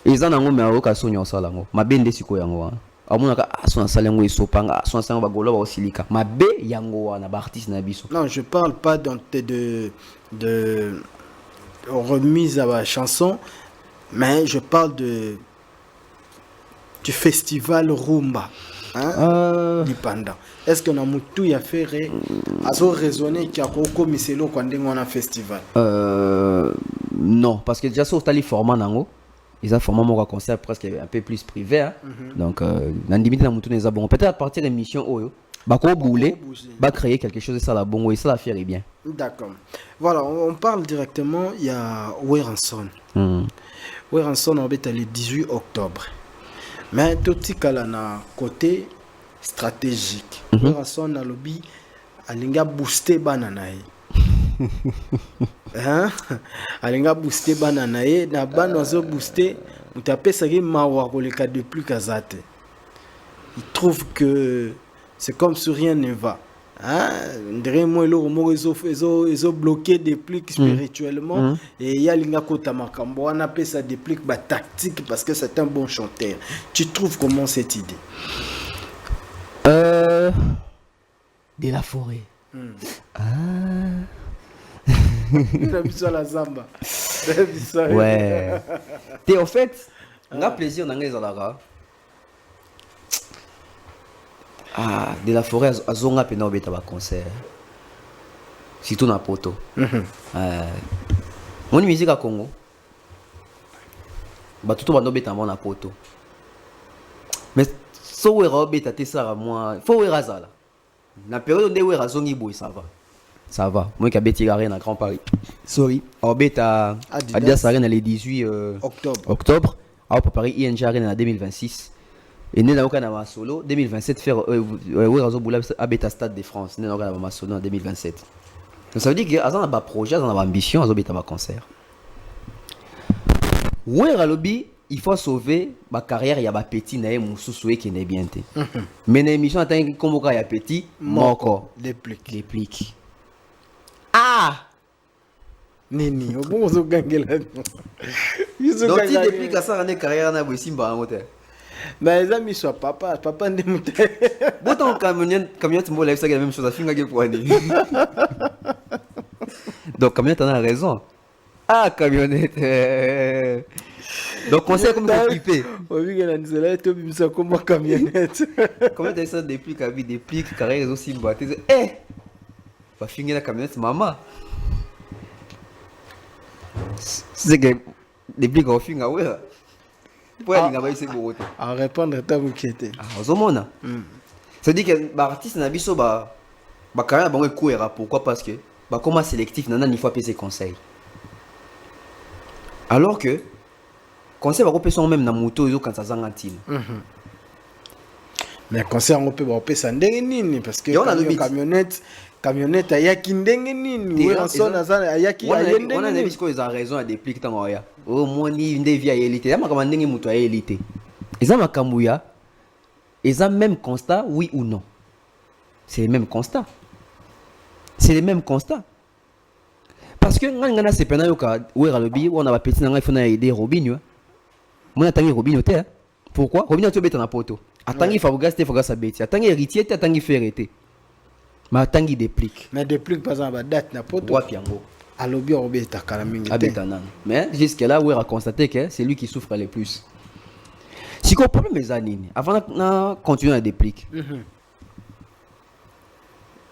Ils en ont mis au cas sonyo salango. Ma bende siko yango. Amuna ka asona salango isopanga, asona salango bagolo ba osilika. Ma be yango na ba artiste na biso. Non, je parle pas de remise à la chanson, mais je parle du festival Rumba. Lipanda. Est-ce que na mutu ya faire azo raisonner qui a comme c'est là quand on a festival? Non, parce que déjà sur tali format nango, ils ont formé mon concert presque un peu plus privé hein? Donc dans limite na mutu les bon peut-être à partir de l'émission oyo ba ko bouler ba créer quelque chose de ça la bon et ça la faire est bien. D'accord. Voilà, on parle directement il y a Weranson. Weranson en fait le 18 octobre. Mais tout ce qu'il a na côté stratégique. Weranson a lobby alinga booster bananae. Hein? Alinga booster bananae na ban ozo booster mutape sagi mawa ko le cas de plus kazate. Il trouve que c'est comme si rien ne va. Ils ont bloqué des plics spirituellement et il y a l'inga kota makambo on appelle ça des plics tactiques parce que c'est un bon chanteur. Tu trouves comment cette idée? De la forêt. Il a vu ça la zamba. Ouais. Et en fait, on a plaisir dans les alara. Ah, de la forêt à Zonga pena obeta ba concert. Surtout na poto. Mon musique à Congo. Ba tout bando beta na poto. Mais so we robeta te sara moi, faut we razala. Na période de we razongi boy ça va. Ça va. Moi qui habite Arène à Grand Paris. Sorry. Obeta Adidas Arène le 18 octobre. À préparer ING Arène en 2026. Et nous avons un solo 2027 faire Abeta Stade de France. Nous avons un solo en 2027. Donc ça veut dire que un projet, un ambition, un concert. Ouais, Ralobi, il faut sauver ma carrière. Il y a des petits naïs moussoué qui n'est bien. Mais l'émission attend comme il y a petit, moko déplique. Ah. Nini, au bon vous gagner là. Donc si déplique à ça, on est carrière na boisimba en moteur. Mais les amis sont papa ne monte. Bon ton camionnette moi live ça la même chose à finga que pour aller. Donc camionnette en a raison. Ah camionnette. Donc conseil comme occupé. On vit que la nzela to bimisa comme camionnette. Comment tu ça déplique à vie déplique carrière aussi batté. Eh. Va finir la camionnette maman. C'est que déplique au finga ouais. Pour aller là-bas, c'est beau. À répondre à ta inquiétude. Ah, Zomona. C'est-à-dire que l'artiste n'a biso ba carrière ba cohérent. Pourquoi? Parce que ba comment sélectif nana ni fois payer ses conseils. Alors que conseil va repérer son même na moto yo quand ça zangantine. Mais conseil on peut ça ndenge nini parce que camionnette ayaki ndenge nini oui en son ayaki ayende. On a des bisco ils ont raison à dépliquer tant ya. Oh moi ni ndé via élité. Ya makama ndenge moto ya élité. Eza makambuya. Eza même constat oui ou non. C'est le même constat. C'est le même constat. Parce que ngana c'est pena yo ka wera lobi on a ba petit nanga il faut na aider Robinho. Moi atangi Robinho te. Pourquoi? Robinho tu beta na poto. Atangi Fabregas te Fabregas abeti. Atangi héritier te atangi ferrete. Mais atangi déplique. Mais déplique par exemple date na poto. Wapi yango. Alobi obeta kala mingi te. Abeta nan. Mais jusqu'à là wera constaté que c'est lui qui souffre le plus. Si qu'on problème mes années avant de continuer à dépliquer.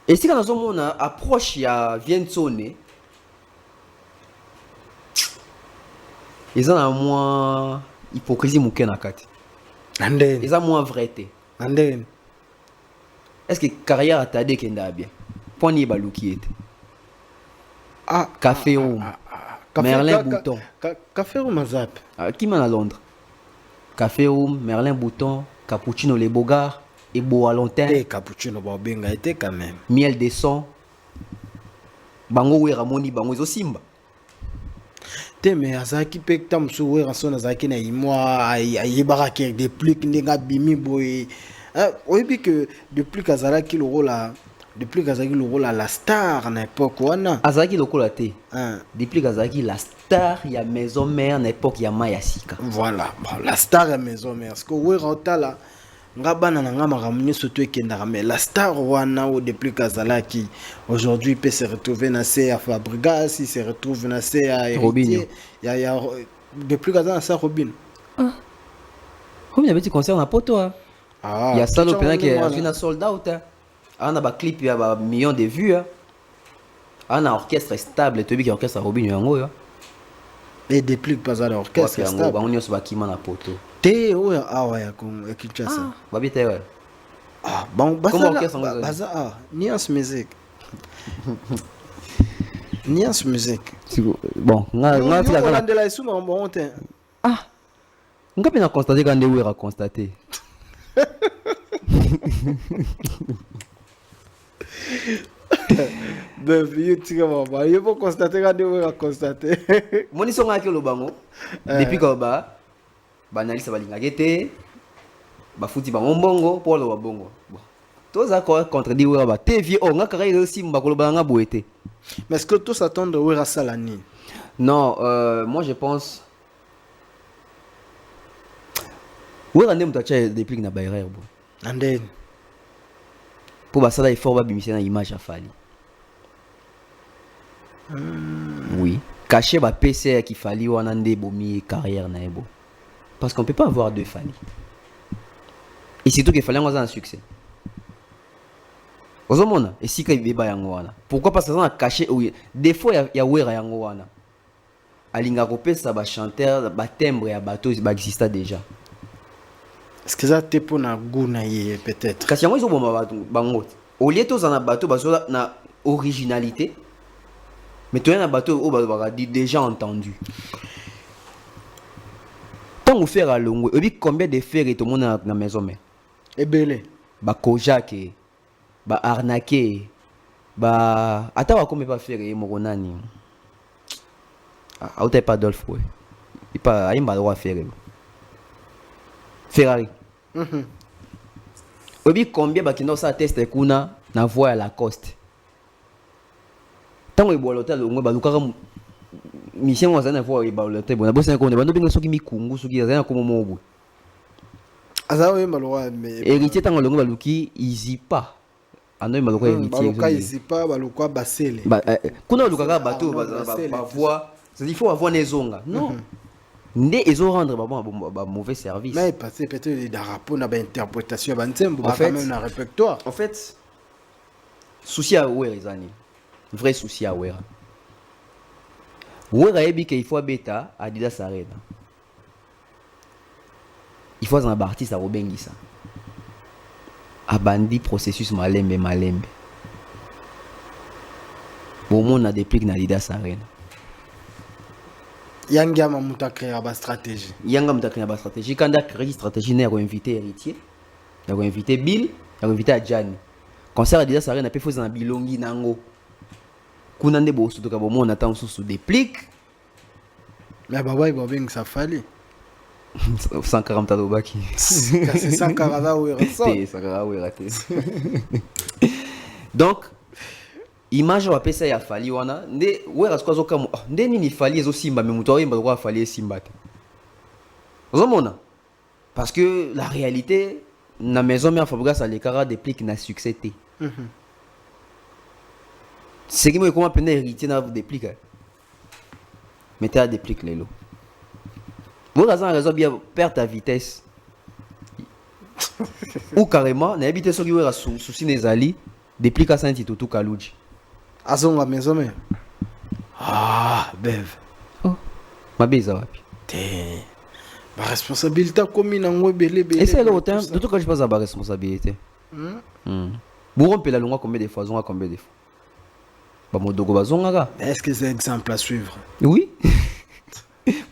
Et si quand on a approche ya vient sonner ils ont moins hypocrisie mouké na kati. Ils ont moins vérité. Est-ce que carrière a tardé kenda bien? Point ni baluki était. Ah, Café Room. Merlin Bouton. Café Room Mazap. Qui m'a à Londres? Café Room, Merlin Bouton, Cappuccino Les Bogards, Ebo à Longtemps. Cappuccino Bobenga était quand même. Miel des sons. Bango we Ramoni Bango zo Simba. Te mais azaki pekta msuwe rasona zaki na imwa ayebara ke déplique ndenga bimi boy. Oyebi que depuis kazalaki le rôle à depuis kazaki le rôle à la star na époque wana. Azaki lokola te. Depuis kazaki la star ya maison mère na époque ya Mayasika. Voilà, bon, la star ya maison mère parce que we rotala ngabana na ngama ramunye surtout ekendara mais la star wana ou depuis kazalaki aujourd'hui peut se retrouver na à Fabregas, il se retrouve na à Robinho. Ya depuis kazala na Robin. Comme il y avait des concerts na poto. Il y a ça l'opéra qui est un sold out. On a un clip, il y a un million de vues. On a un orchestre stable, tu vois, qui est orchestre Robinho yango. Et depuis pas à l'orchestre stable. On y a ce bâtiment na poto. Te ouais ah ouais comme Kinshasa. Ba bite ouais. Ah bon comme orchestre baza Nuance musique. Nuance musique. Bon, nga ti la de la sous on bon te. Ah. Nga pena constater quand on a constaté. Ben vieux tika mama, il faut constater quand on a constaté. Moni songa ke lo bango. Depuis que ba banalisa balinga kete ba futi ba mbongo pour lo bongo. Bon. Tous accords contredit ouais ba te vieux on nga carré aussi mba ko ba nga boete. Mais est-ce que tous attendent ouais à Salani? Non, moi je pense ouais on aime tacha depuis na baïreur bon. And then pour ba ça il faut ba bimisa na image à Fali. Oui, cacher ba PC qui Fali wana ndé bomi carrière na ebo. Parce qu'on peut pas avoir deux Fali. Et surtout qu'il fallait un succès. ozomona esika ibeba yango wana pourquoi parce que ça a caché des fois ya wera yango wana alinga kopesa ba chanteur ba timbre ya bateau ba exista déjà est-ce que ça te pour na guna ye peut-être kasi yango ezoboma bato bango au lieu toza na bateau bazola na originalité mais toi na bateau o ba dit déjà entendu tant vous faire à longue et puis combien de fer et tout monde na maison mais ebele ba kojak ba arnaqué ba ata wa comme pas faire et moronani ah pas Adolphe ouais il pas a droit faire Ferrari obi combien ba kino sa test kuna na voie à Lacoste tango ebola hotel ngwe ba lukaka mission wa zana voie ba hotel bona bosa ko ne bando binga soki mikungu soki zana ko momo aza oyemba lokola mais héritier ntango alongo baluki izipa ando yemba lokola héritier baluka izipa baluka basele kuna olukaka bato bavoie c'est-à-dire il faut avoir nezonga non nde ezo rendre ba mauvais service mais parce peut-être des rapports na ba interprétation ba nzembo ba fait, quand même na répertoire en fait souci à wera ezani vrai souci à wera yebi que il faut beta Adidas Arena il faut un artiste à robengisa abandi processus malembe bon monde a déplique na Adidas Arena yanga mamuta créer ba stratégie quand a créé stratégie n'a invité héritier n'a invité Bill n'a invité Adjani concert Adidas Arena peut faire na bilongi nango kuna nde bo sutoka bo monde attend sous déplique mais baba il va bien que ça fallait 140 Tadobaki. C'est 140 ou donc, image va pesa ya fali wana nde wera sko zo kamo nde nini fali ezo simba mais muto yemba ko fali simba te. Ozomona parce que la réalité na maison mère Fabrice ça les cara déplique na succès té. C'est qui moi comment peine héritier na déplique. Mettez à déplique les lots. Vous avez raison bien perdre ta vitesse. Ou carrément, na habité so ki wera souci nezali, déplique à saint tout kaluji. Azonga maison mais. Ah, bev. Oh. Ma beza wapi. Té. Ba responsabilité comme na ngwebele belé. Et c'est le temps, tout quand je pense à ba responsabilité. Vous rompez la longue combien de fois, zonga combien de fois. Ba modogo bazonga ka. Est-ce que c'est exemple à suivre? Oui.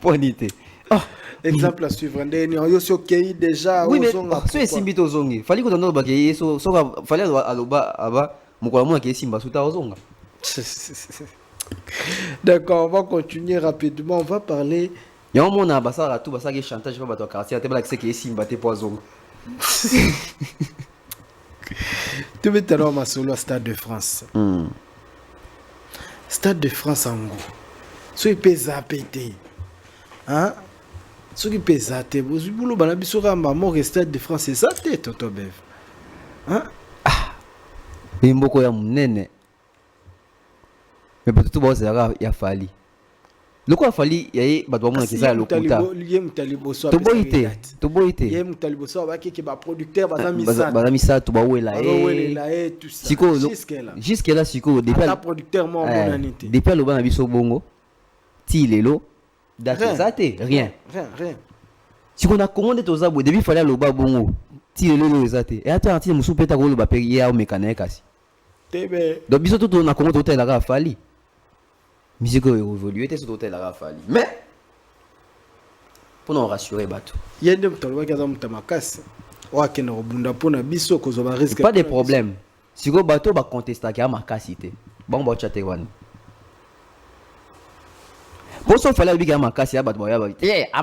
Poinité. Ah, exemple à suivre. Ndeni yo so kei déjà oui, mais ozonga. So esimbi to zongi. Fali ko tondo ba ke so fali aloba aba mukola mo ke simba suta ozonga. D'accord, on va continuer rapidement. On va parler. Il y a un monde à Bassara, tout Bassara qui chantage, je vais battre au quartier, tu vas l'accès qui est simba, t'es poison. Tu veux t'allonger ma solo à Stade de France. Stade de France en gros. Soyez pesé pété. Hein? Soyez pesé à te. Vous boulot, banabisora maman, Stade de France, c'est ça, tête, tonton Bev. Hein? Ah! Il y a beaucoup de nene. Mais peut-être que il y a fallu. Le quoi fallu, il y a battu mon qui ça le quota. Toboite. Il y a mutalibo so ba ki ba producteur ba misa to ba wela tout ça. Jusque là siko depuis le producteur mon bonanité. Depuis le bana biso bongo. Ti lelo date zate rien. Siko na commandé to zabwe depuis fallait le ba bongo. Ti lelo zate. Et attends ti musu peta ko le ba pe ya o mécanique asi. Tebe. Donc biso tout na commandé hôtel la fallu. Musique a évolué, était sur l'hôtel à Rafali. Mais, pour nous rassurer, bateau. Il y a des gens qui ont été makas. Pas de problème. Si le bateau va contester qu'il y a ma cassité, bon, va chatter. Pour ça, il fallait qu'il y ait ma casse, il y a ma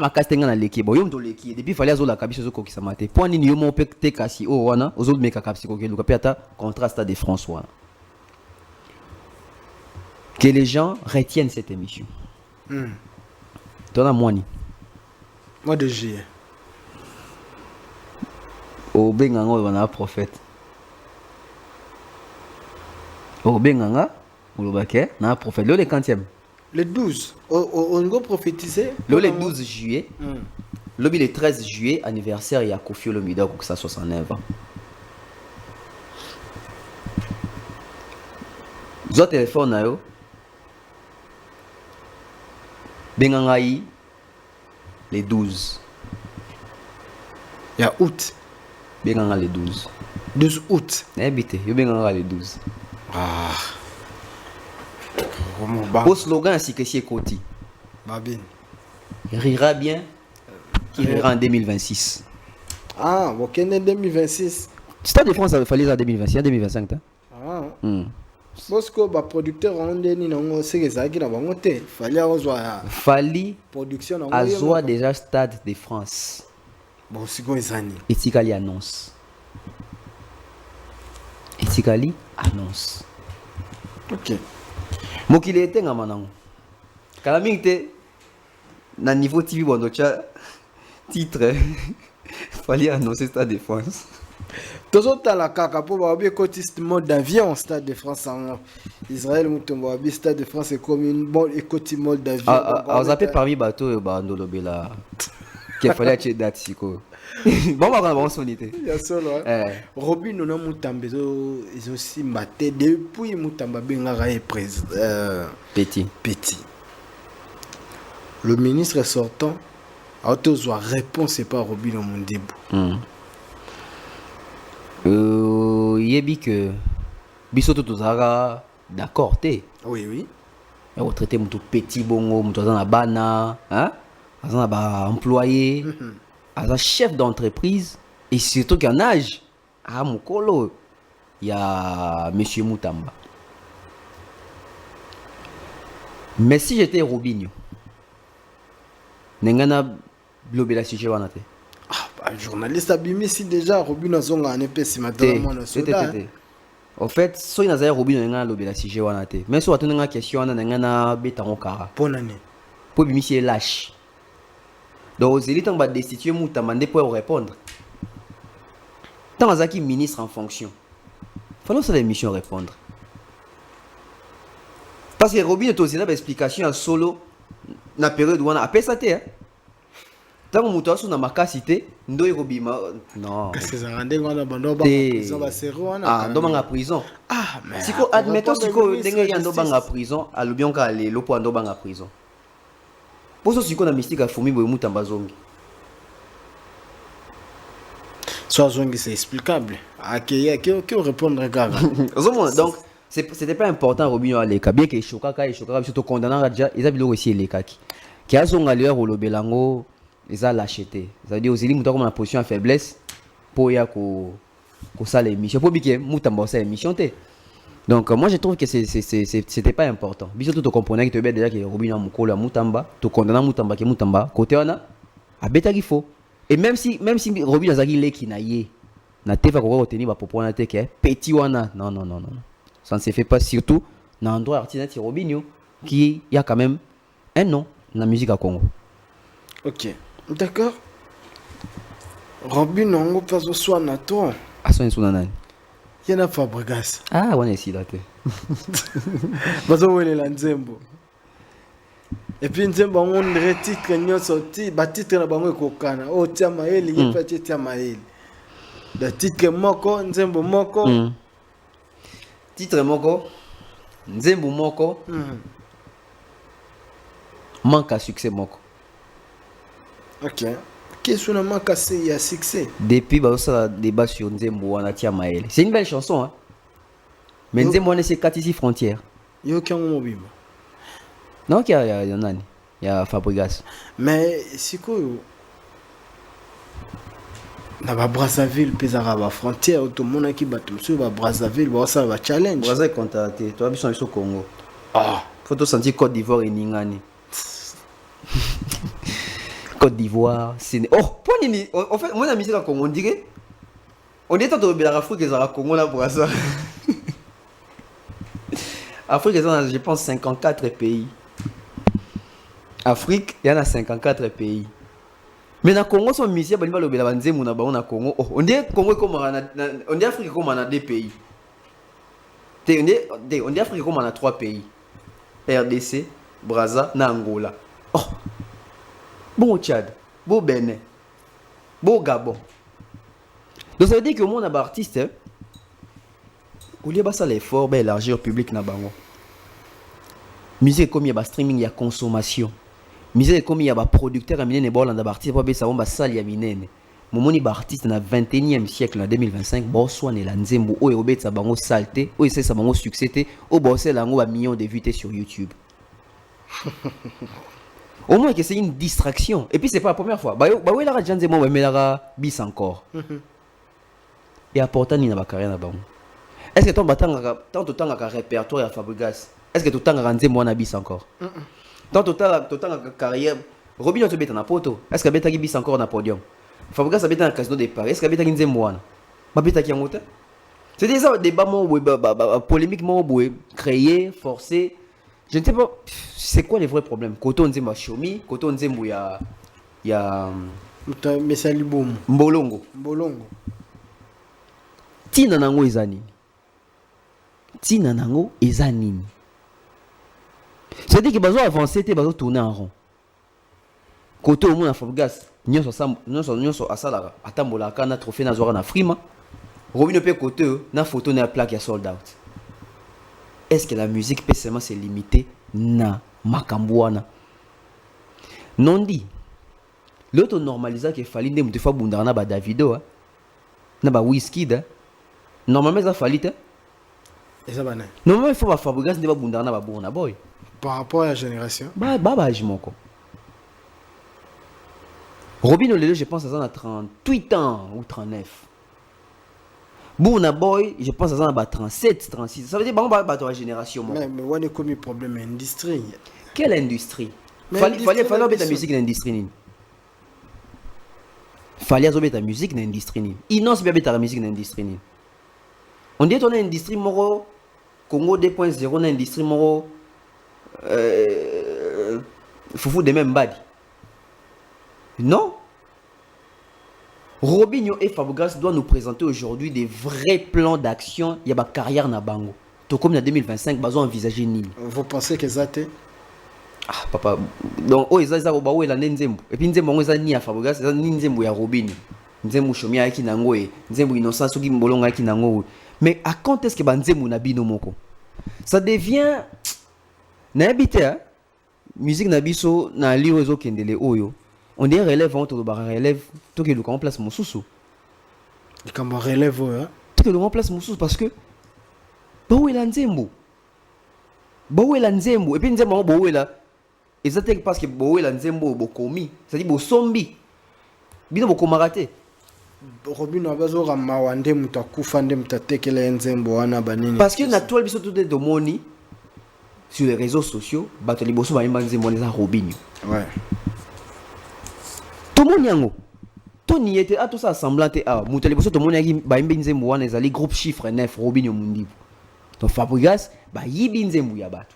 casse, il y a l'équipe. Bon, il y a l'équipe. Depuis, il fallait que la cabine soit qui s'amatait. Pour nous, il y a un peu casse. Oh, wana, aux autres, mais la cabine, c'est le contraste de France. Que les gens retiennent cette émission. T'en as moins. Moi de juillet. Au Benganga, on a un prophète. Au Benganga, on a un prophète. Le 40e. Le 12. On va prophétiser. Le 12 juillet. Le 13 juillet, anniversaire, il y a Kofi Olomide, pour que ça 69 ans. Zo téléphone na yo. Bengangai les 12. Il y a août. Benganga les 12. 12 août. N'habite, yo benganga les 12. Ah. Au slogan ainsi que c'est Koti. Babine. Il rira bien, qui rira en 2026. Ah, vous connaissez 2026. Stade de France, il fallait en 2026, en 2025. Ah. Mm. Parce que les producteurs ont dit que c'est ça qui n'a pas monté. Il fallait avoir Fali production. Azoa déjà Stade de France. Bon, c'est quoi les années? Et Tikali annonce. Et Tikali annonce. Ok. Mokile était nga manango. Kalaming te na niveau TV bondo cha titre fallait annoncer Stade de France. Tous autres la caca pour avoir bien cotiste mode d'avion Stade de France en Israël mutombo abi Stade de France est comme une bonne écoute mode d'avion. Ah, vous appelez parmi bateau et bando lobela. Qu'il fallait acheter date siko. Bon va on sonité. Il y a solo. Robin non mutambe ils aussi maté depuis mutamba bengara est président Petit. Petit. Le ministre sortant a autorisé réponse c'est pas Robin Mondebu. Yebi que bisoto tozara d'accord té. Oui oui. Et on traiter mutu petit bongo mutu na bana, hein? Azana ba employé, aza chef d'entreprise et surtout qu'en âge à mukolo il y a monsieur Mutamba. Mais si j'étais Robinho nengana blobela sujet wana té. Ah, journaliste abimi si déjà Robin azonga en épée maintenant na soda. En fait, so ina za Robin nengana lobela sujet wana té. Mais so atuna nga question wana nengana betango kara. Bonne année. Pour bimi si lâche. Donc aux élites on va destituer Mutamba pour répondre. Tant azaki ministre en fonction. Fallait sur l'émission répondre. Parce que Robin est aussi là explication en solo na période où on a appelé ça té. Tant que mutu asu na makasité ndoyi kobima non. Qu'est-ce que ça rendait on a bando ba prison ba sero wana. Ah ndo banga prison. Ah mais siko admettons siko ndenge ya ndo banga prison alobion ka lelo po ndo banga prison. Poso siko na mystique a fomi boy Mutamba zongi. Soit zongi c'est explicable. Accueillir qui répondre gars. Donc c'était pas important Robinho aleka bien que choka surtout condamnant déjà ils avaient aussi leka qui a zonga leur olobelango ils a l'acheté. C'est-à-dire aux élites mutu comme en position de faiblesse pour ya ko ça l'émission pour bien Mutamba ça l'émission té. Donc moi je trouve que c'était pas important. Bien surtout tu comprenais que tu déjà que Robinho mukolo Mutamba, tu condamnant Mutamba que Mutamba côté wana a beta qu'il faut. Et même si Robinho azaki leki na ye na tefa ko retenir ba popona te que petit wana non. Ça ne se fait pas surtout dans un endroit artiste Robinho qui y a quand même un nom dans la musique à Congo. OK. D'accord. Robin on pas soit na toi. À son nani. Il y en a Fabregas. Ah, on est ici là. Bazo wele la Nzembo. Et puis Nzembo on titre nyo sorti, ba titre na bango kokana. Oh tia maeli, il fa tia maeli. Le titre moko Nzembo moko. Titre moko Nzembo moko. Manque à succès moko. OK. Qu'est-ce qu'on a manqué à succès? Depuis ça débat sur Nzembo wana tia maeli. C'est une belle chanson hein. Mais Nzembo wana c'est 4 ici frontières. Yo qui ont mobile. Non, il y a nani. Il y a Fabregas. Mais c'est quoi? Na ba Brazzaville pezara ba frontière tout le monde qui bat monsieur ba Brazzaville ba ça va challenge. Brazzaville contacté. Toi biso au Congo. Ah, faut te sentir Côte d'Ivoire et Ningani. Côte d'Ivoire, c'est oh, pour nini en fait moi na musique à Congo on dirait on est dans la Afrique et à Congo là pour ça. Afrique je pense 54 pays. Afrique, il y en a 54 pays. Mais dans le Congo, son mission, il va le Bélabanze, mon abon na Congo. On dit Congo comme on dit Afrique comme on a 2 pays. On dit Afrique comme on a 3 pays. RDC, Brazza, na Angola. Oh. Bon Tchad, bon Bénin, bon Gabon. Donc ça veut dire que mon artiste, au lieu de ça l'effort, élargir le public na bango. Musique comme il y a streaming, il y a consommation. Musique comme il y a producteur, il y a des artistes, il y a des salles, il y a Momoni ba artiste na 21e siècle na 2025 bo soane la nzembo o obetsa bango salté o ese sa bango succès té o bossé la ngo ba millions de vues sur YouTube. Au moins que c'est une distraction et puis c'est pas la première fois. Ba oui la nzembo ba melara bis encore. Et apportant ni na ba carrière na bango. Est-ce que ton batanga tant autant ka répertoire ya Fabregas? Est-ce que tout temps ka nzembo na bis encore? Tant autant ka carrière Robinho to beta na poto. Est-ce que beta ki bis encore na podium? Fabregas a été dans le casino de Paris. Est-ce qu'il a été dans le Moine? C'est des débats polémiques créés, forcés. Je ne sais pas, c'est quoi les vrais problèmes? Quand on dit Chomi, quand on dit il y a Mbolongo. Tina nango ezani. Tina nango ezani. C'est-à-dire que bazo avancer, bazo tourner en rond. Côté au monde à Fabregas. Nyonso asalaka atambola kana trophée na zora na frima Robinho pe côté na photo na plaque ya sold out. Est-ce que la musique peut seulement se limiter na makambwana? Non dit l'autre normalisa que fallait ndem te fa bundana na ba Davido na ba Wizkid normalement ça fallait et ça bana normalement il faut ba Fabregas ndeba bundana na ba Burna Boy par rapport à la génération ba jimoko. Robinho Lelo, je pense à ça à 38 ans ou 39. Burna Boy, je pense à ça à 37, 36. Ça veut dire que c'est la génération. Mais on a comme problème industrie. Quelle industrie? Fallait mettre la musique dans l'industrie. Fallait mettre la musique dans l'industrie. Innocent bien mettre la musique dans l'industrie. On dit qu'on a une industrie moro Congo 2.0, on a une industrie moro foufou de même bad. Non. Robinho et Fabregas doivent nous présenter aujourd'hui des vrais plans d'action. Il y a ma carrière na bango. Tout comme en 2025, ils ont envisagé Nini. Vous pensez que ça t'est? Ah papa. Donc oh ils ont baou la nzembo. Et puis nzembo ils ont ni à Fabregas, ils ont ni nzembo ya Robinho. Nzembo chomi aki nango e. Nzembo innocent soki mbolonga aki nango. Mais à quand est-ce que ba nzembo na bino moko? Ça devient na habité musique na biso na liyo ezo kendele oyo. On dit relève, on te relève, tout que le remplace mon sous. Et quand on relève, tout que le remplace mon sous parce que Baou est l'anzembo. Baou est l'anzembo. Et puis nzembo Baou est là. Et ça c'est parce que Baou est l'anzembo bokomi. C'est-à-dire bo sombi. Bino bokomarate. Robinho abazo ramawande mutakufa nde mutatekele nzembo wana banini. Parce que na toile biso tout de moni sur les réseaux sociaux, bato liboso ba yimba nzembo les Robinho. Ouais. Tout le monde yango. Tout n'y était à tout ça semblant te a. Moutali boso tout le monde yaki ba yimba nzembo wana ezali groupe chiffre 9 Robinho Mundi. Donc Fabregas ba yibi nzembo ya bato.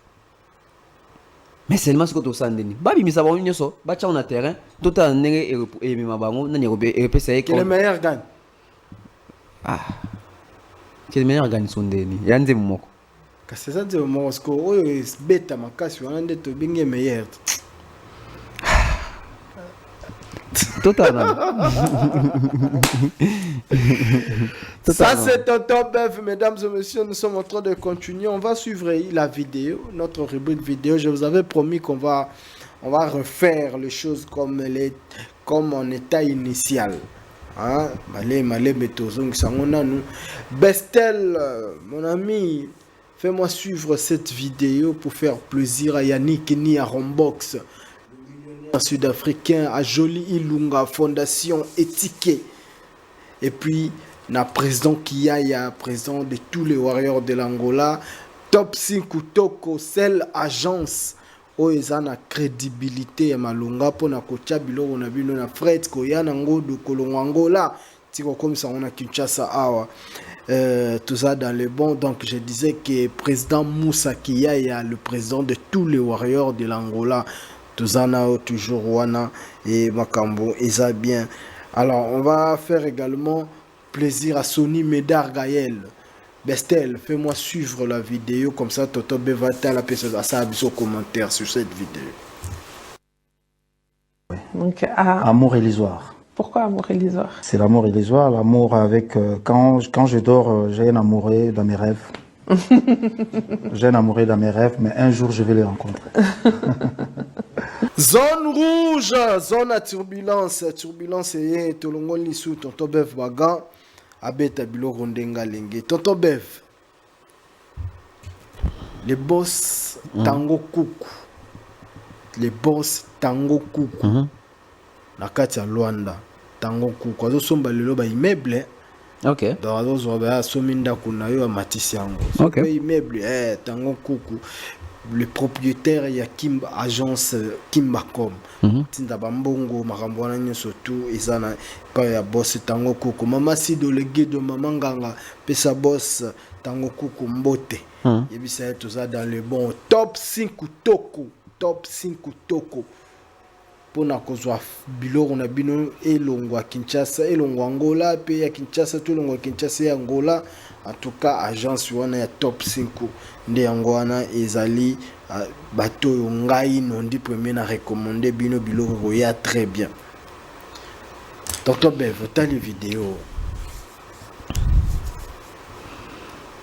Mais seulement ce que tu sens deni. Babi mi sabon nyoso, ba cha na terrain, tout a nenge et mi mabango na nyerobe et pesa Quel est le meilleur gagne? Ah. Quel est le meilleur gagne son deni. Ya nzembo moko. Kasi ça nzembo moko sko oyo beta makasi wana nde to binge meilleur. Totalement. Ça c'est Tonton Bev, mesdames et messieurs, nous sommes en train de continuer. On va suivre la vidéo, notre rubrique vidéo. Je vous avais promis qu'on va refaire les choses comme en état initial. Hein? Bestel, mon ami, fais-moi suivre cette vidéo pour faire plaisir à Yannick Ni à Rombox. Sud-africain à Jolie Ilunga Fondation Étiquée et puis na président Kiaya, président de tous les warriors de l'Angola, Top 5 Toko Cell agence oezana crédibilité ya malunga pona kotia biloko na bino na Fred Koyana ngodo kolongo Angola tiko comme ça on a Kinshasa awa tout ça dans le bon. Donc je disais que président Moussa Kiaya, le président de tous les warriors de l'Angola, Tuzana toujours Wana et Makambo, et ça bien. Alors on va faire également plaisir à Sony Médard Gaël. Bestel, fais-moi suivre la vidéo comme ça Toto Bevata la personne à ça au commentaire sur cette vidéo. Donc, Amour illusoire. Pourquoi amour illusoire? C'est l'amour illusoire, l'amour avec... quand je dors, j'ai un amoureux dans mes rêves. J'ai un amoureux dans mes rêves, mais un jour je vais les rencontrer. Zone rouge, zone à turbulence. Turbulence et tolongo lisu tonton Bev baga abeta biloko ndenga lenge. Tonton Bev. Les boss tango kuku. Les boss tango kuku. Na kati ya Luanda tango kuku. Azo somba lelo ba immeuble. Ok. Donc azo zoba sominda kuna yo matisi yango. Ok. So immeuble tango kuku. Le propriétaire ya Kimba agence Kimbacom tinda bambongo makambo wana nyonso tout ezana pa ya boss tango kuku mama si délégué de mama nganga pesa boss tango kuku mbote yebisa toza dans le bon top 5 toko pona kozwa biloko na bino elongo ya Kinshasa elongo Angola pe ya Kinshasa to elongo ya Kinshasa ya Angola. En tout cas, agence wana ya top 5 nde yango wana ezali bato ngai nondi premier na recommander bino biloko ya très bien. Tonton Bev, t'as les vidéos.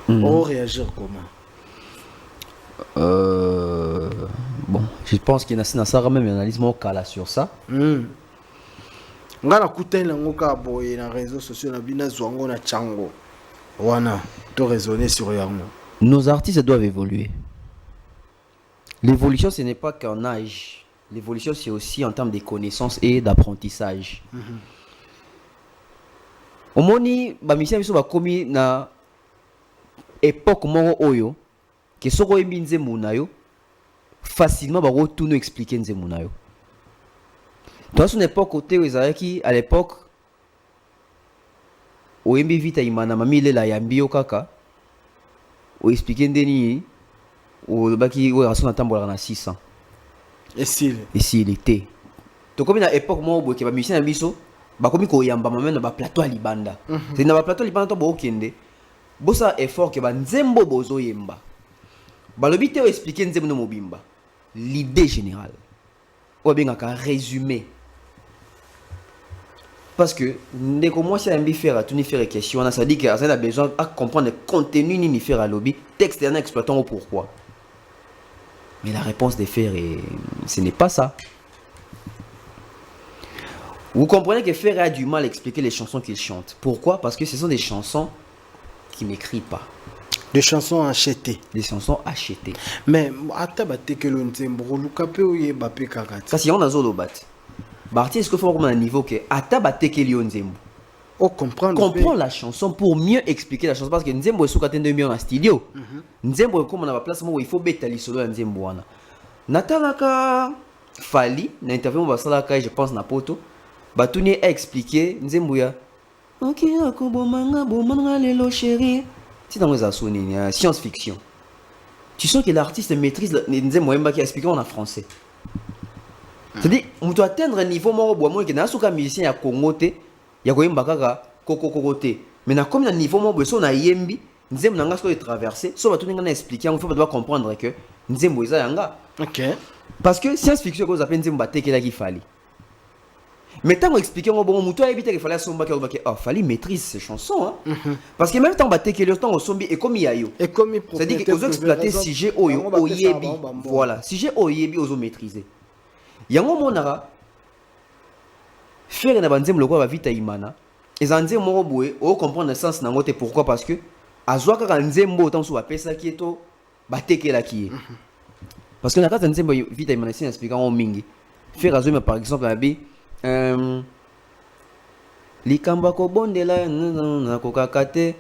On réagir comment? Bon, je pense qu'il y a même une analyse more cala sur ça. Nga na kutela ngoka boye na réseaux sociaux na bina zwango na chango. Wana, to raisonner sur yango. Nos artistes doivent évoluer. L'évolution, ce n'est pas qu'un âge. L'évolution, c'est aussi en termes de connaissances et d'apprentissage. Au moni, bamisia biso bakomi na époque moko oyo que soko yembi nzembo na yo facilement ba retourner expliquer nzembo na yo. Dans une époque côté ezalaki à l'époque oyembi vita imana mami lela yambi yo kaka o expliquer ndeni o baki o rason atambola na 600 et s'il était to comme na époque mo boke ba musicien biso ba komi ko yamba mama na ba plateau à libanda c'est na ba plateau libanda to bo kende bosa effort que ba nzembo bozo yemba ba lobi te o expliquer nzembo no mobimba l'idée générale ou bien un résumé. Parce que dès que moi, si on faire tout faire question, ça dit que ça a besoin de comprendre le contenu ni faire à lobby, texte et en exploitant pourquoi. Mais la réponse des faits, ce n'est pas ça. Vous comprenez que Ferre a du mal à expliquer les chansons qu'il chante. Pourquoi? Parce que ce sont des chansons qu'il n'écrit pas. Des chansons achetées. Des chansons achetées. Mais atabate que l'ontembo lukape oye bape kakati. Ça c'est on a zolo bat. Barti est-ce qu'il faut vraiment un niveau que atabate que l'ontembo. Oh comprendre. Comprends la chanson pour mieux expliquer la chanson parce que nzembo est soukate de mieux en studio. Nzembo comme on a la place où il faut betali solo nzembo wana. Natalaka Fali na interview basalaka je pense na poto. Batuni a expliqué nzembo ya. OK akobomanga bomanga lelo chérie. C'est dans les science-fiction. Tu sens que l'artiste maîtrise nzembo yemba qui explique en français. C'est-à-dire on doit atteindre un niveau moro boimo que na suka musicien ya Congo te. Ya koyemba kaka koko te. Mais na comme na niveau moro so na yembi nzembo nanga so traverser, so batuni ngana expliquer, on faut doit comprendre que nzembo eza yanga. OK. Parce que science-fiction ko zapen nzembo batekela ki fali. Mais tant qu'on explique, on va éviter qu'il fallait que Fali maîtrise ses chansons. Parce que même tant que le temps au zombie et comme il y a eu. C'est-à-dire qu'ils ont exploité sujet au yebi. Voilà, sujet au yebi aux maîtriser. Il y a un moment où faire un banzem le quoi va vite à Imana. Et en disant mon boué, on comprend le sens n'a pas pourquoi parce que à joie quand nzembo autant sur la pesa qui est to bateke la qui est. Parce que la carte nzembo vite à Imana c'est expliquant en mingi. Faire azome par exemple un bi likamba ko bondela na kokakate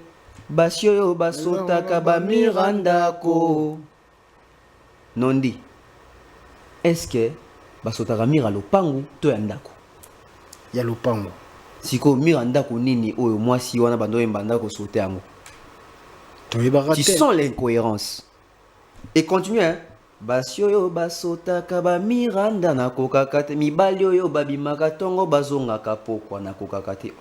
basio basotaka ba miranda ko nondi est-ce que basotaka mira lopangu to ya ndako ya lopangu siko miranda ko nini oyo mwasi wana bando yembanda ko sote yango to yebaka tu sens l'incohérence et continue hein. Basio yo basotaka ba miranda na kokakate mibali oyo babimaka tongo bazongaka pokwa na kokakate.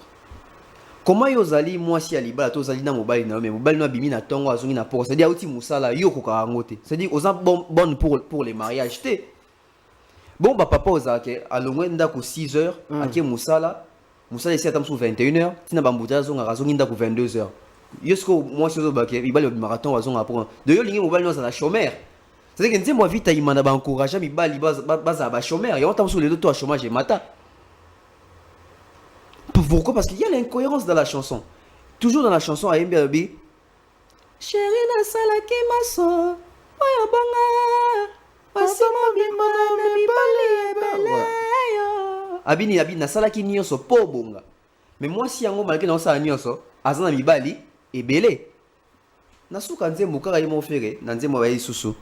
Comment yo zali mwasi ya libala to zali na mobali na mais mobali no bimi na tongo azongi na pokwa. C'est-à-dire outi musala yo kokarangote. C'est-à-dire aux bonne pour les mariages te. Bon ba papa ozake alongwe ndako 6 heures ake musala esi atam sous 21 heures tina bambuta zonga razongi ndako 22 heures. Yosko moi c'est ba ke mibali marathon wazonga pour de yo lingi mobali noza na chômeur. C'est que nzembo vita imana ba encourager mibali baza ba chômeur. Ya on sur les deux chômage et mata. Pourquoi? Parce qu'il y a l'incohérence dans la chanson. Toujours dans la chanson à MBB. Chérie na salaki maso. Oya banga. Wasimo bimana mibali ebele yo. Abini na salaki nyonso po bonga. Mais moi si yango malgré non ça nyonso azana mibali ebele. Nasuka nzembo kaka yemo fere na nzembo ba isusu.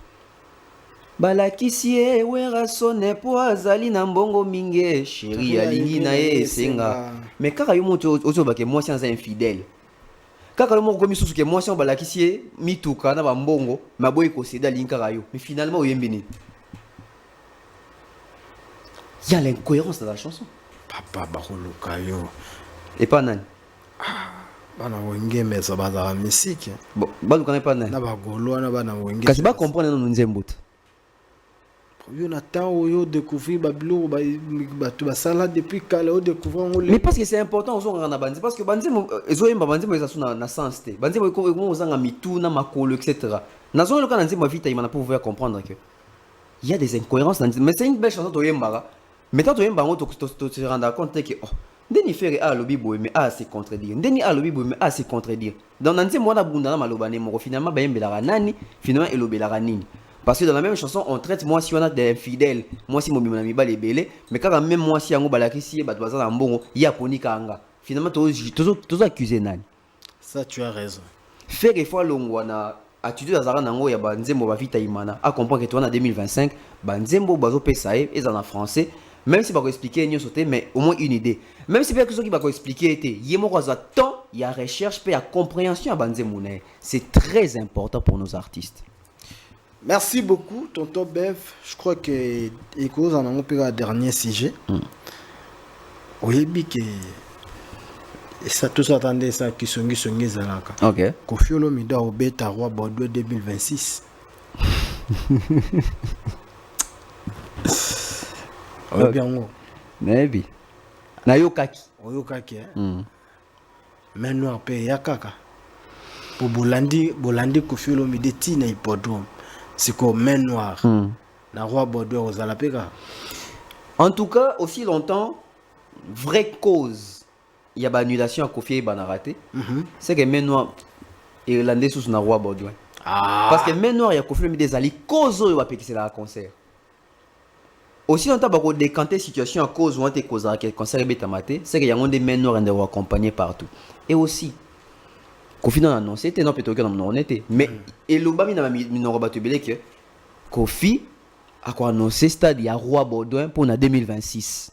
Balakisi e wera sone po azali na mbongo mingi chéri alingi na ye senga. Mais kaka yo moto ozo ba ke moi si anza infidèle. Kaka yo moko komi susu ke moi si on balakisi e mituka na ba mbongo maboyi ko céder alingi kaka yo. Mais finalement oyembini. Il y a l'incohérence dans la chanson. Papa bakoluka yo. Et pas nani. Bana wenge meza baza musique. Bon, ba connaît pas nani. Na ba golo na bana wenge. Kasi ba comprendre non nzembuta. Yo na temps yo découvrir babilo ba tu ba sala depuis kala o découvrir on. Mais parce que c'est important aux on na bandi parce que bandi ezo yemba bandi mo ezasu na sens te. Bandi mo ko ozanga mitu na makolo etc. Na zo le kana nzembo vita imana pour pouvoir comprendre que il y a des incohérences dans mais c'est une belle chanson to yemba. Mais tant to yemba on te rendre compte que oh ndeni fere a lobi boy mais a se contredire. Ndeni a lobi boy mais a se contredire. Dans nanze mo na bunda na maloba ne mo finalement ba yembela nani finalement elobela nini. Parce que dans la même chanson, on traite moi si on a des infidèles, moi si mon bimami bal est belé, mais quand même moi si on balakisi bat bazan en bon, il y a poni kanga. Finalement tous accusés nani. Ça tu as raison. Faire des fois longwana attitude azara nango ya banzembo ba vita imana a comprendre que toi en 2025 banzembo bazo pesae et en français même si ba ko expliquer nyo sauter mais au moins une idée. Même si quelque chose qui va ko expliquer était yemo ko za temps, il y a recherche puis il y a compréhension à banzembo. C'est très important pour nos artistes. Merci beaucoup, tonton Bev. Je crois que Eko en a un dernier sujet. Oui, que ça tous attendait ça qui sont zalaka. OK. Kofi Olomide au bêta roi Bordeaux 2026. Oui bien ngo. Maybe. Na yokaki. Oyokaki Mais noir pe yakaka. Pour Bolandi Kofi Olomide tina hippodrome. C'est comme main noire. La roi Bordeaux aux Alapega. En tout cas, aussi longtemps, vraie cause, il y a annulation à Kofi Banaraté. C'est que main noire, irlandais sous la roi Bordeaux. Parce que main noire, il y a Kofi des alliés, cause où il va péter la concert. Aussi longtemps, il y a décanté situation à cause où on a cause à quel concert est bétamaté, c'est qu'il y a des mains noires qui sont accompagnés partout. Et aussi, Kofi n'a annoncé, non peut-être que non était, mais et l'oba mina battu que Kofi a annoncé stade il y a roi Baudouin pour 2026.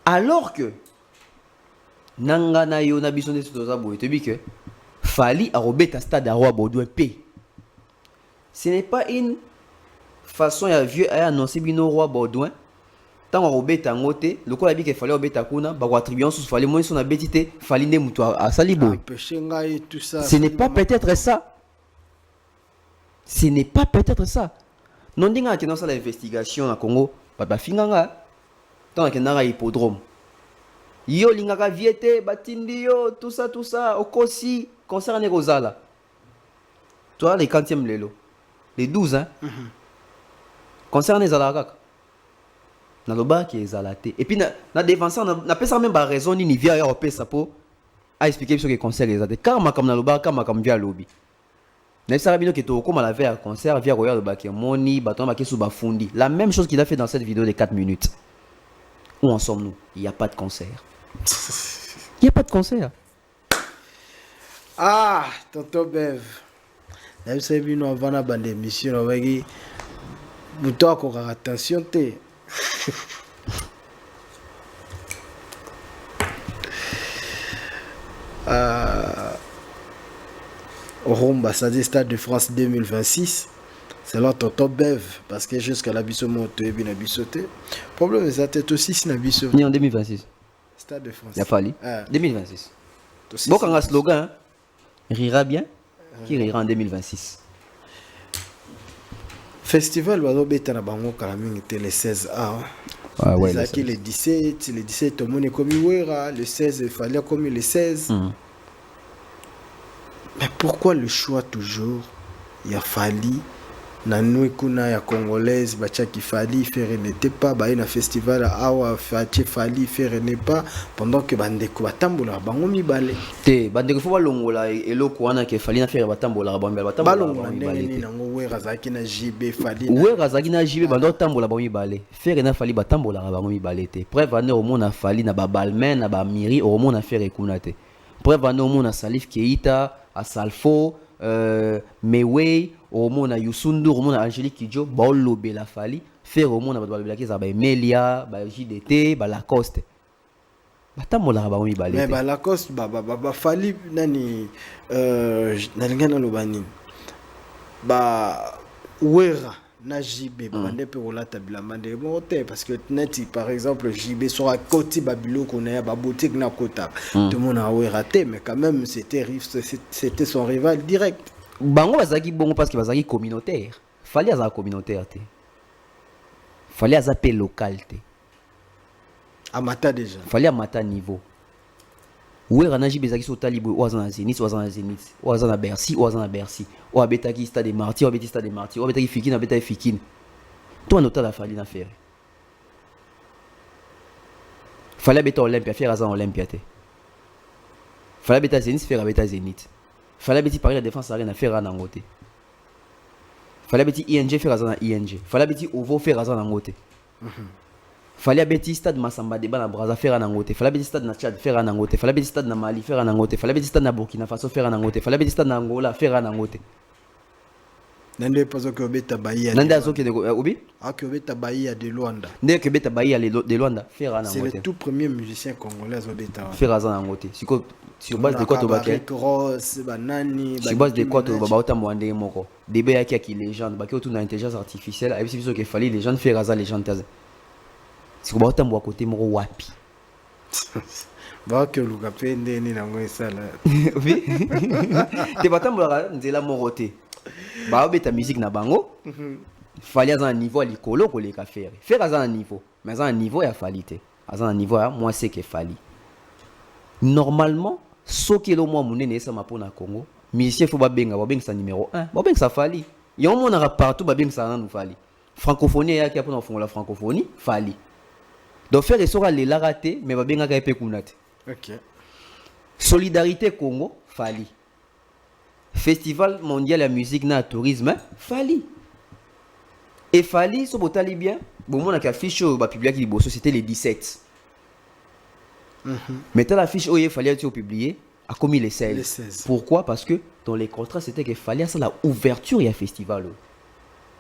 Alors que nanga na yo na biso de toza boye te bi que fali a robeta stade à roi Baudouin P. Ce n'est pas une façon ya vieux a annoncé bino roi Baudouin. Tant robeta ngote le ko abi que fallait robeta kuna ba ko attribuer sous fallait moins son abetité fallait ne muto a salibo. Ce n'est pas peut-être ça. Ce n'est pas peut-être ça. Non dinga que dans ça l'investigation na Congo papa finganga tant que na hippodrome. Yo lingaka viete batindi yo tout ça okosi concerne Rosala. Toi les 40e lelo. Les 12 hein. Concerne Zalaka. Na loba qui est zalaté et puis na défenseur na pesa même ba raison ni via ya pesa pour a expliquer ce que concert les zalaté car ma comme na loba car ma comme via lobby na ça bino que to comme la via concert via royal ba qui moni baton ba qui sous ba fundi la même chose qu'il a fait dans cette vidéo de 4 minutes. Où en sommes-nous? Il y a pas de concert. Il y a pas de concert. Ah tonton Bev na ça bino avant na bande émission on va dire muto ko attention te. Au ambassadeur Stade de France 2026 c'est là tonton Bev parce que jusqu'à la biso monte bien la bisoté problème c'est tête aussi si na biso Ni en 2026 Stade de France il a fallu 2026 bon quand un slogan rira bien qui rira en 2026 festival bazo beta na bango kala mingi te le 16 a ouais le 17 tout le monde est comme Wera le 16 il fallait comme le 16 pourquoi le choix toujours il y a Fally na nous kuna ya congolaise bacha qui Fally faire n'était pas ba na festival awa fache Fally faire n'est pas pendant que bandeko batambola bango mibale te bandeko fo balongola eloko wana ke Fally na faire batambola balongola ndenge nango wera zaki na JB Fally wera zaki na JB bando tambola bango mibale faire na Fally batambola bango mibale te preuve ane au monde Fally na ba Balmain na ba Miri au monde faire ekuna te preuve ane au monde Salif Keita a Salfo Meway au monde Youssou Ndour au monde Angélique Kidjo baolobe la Fally faire au monde ba ki za ba Emelia ba JDT ba Lacoste batambola bango mibale mais ba Lacoste ba Fally nani nalingana lobani ba wera na JB bande pe rolata bilamande monte parce que net par exemple JB sur à côté babilo connaît ba boutique na kota tout le monde a raté mais quand même c'était son rival direct bango bazaki bongo parce que bazaki communautaire Fally aza communautaire te Fally aza pe local te amata déjà Fally amata niveau wera na JB zaki so talibo oza na Zénith oza na Bercy o abetaki stade des Martyrs o abeti stade des Martyrs o abetaki Fikine abetaki Fikine to anota la Fally na faire Fally abeta Olympia faire aza Olympia te Fally abeta Zénith faire abeta Zénith Fally abeti Paris la Défense Arena faire na ngote Fally abeti ING faire aza na ING Fally abeti Ovo faire aza na ngote Fally abeti stade Massamba Deba na Brazza faire na ngote Fally abeti stade na Tchad faire na ngote Fally abeti stade na Mali faire na ngote Fally abeti stade na Burkina Faso faire na ngote Fally abeti stade na Angola faire na ngote nande pazo ko beta Bahia nande azoke de obi ko beta Bahia de Luanda nde ke beta Bahia de Luanda faire na ngote c'est le tout premier musicien congolais azobeta faire na ngote sur base de quoi to baké Cross banani sur base de quoi to baba otambo ande moko debe yaki ki légende baki autour de l'intelligence artificielle avec biso ke Fally légende faire aza légende taze si ko otambo à côté moko wapi ba ke luka pe ndeni nango esala oui te batambola nzela moko te ba obeta musique na bango Fally aza na niveau likolo koleka faire aza na niveau mais aza na niveau ya Fally te aza na niveau ya moi c'est que Fally normalement soki lo mwa munene esa mapona Congo musicien faut babenga sa numéro 1 babenga Fally yo monaka partout babenga na Fally francophonie ya ki apona fongola francophonie Fally donc faire sera les la raté mais babenga ka epe kunate OK solidarité Congo Fally festival mondial de musique na tourisme Fally et Fally so botali bien bon mon affiche ba publier ki liboso c'était les 17 mais t'as l'affiche où il fallait être publié a commis les 16. Pourquoi? Parce que dans les contrats c'était qu'il fallait ça la ouverture et un festival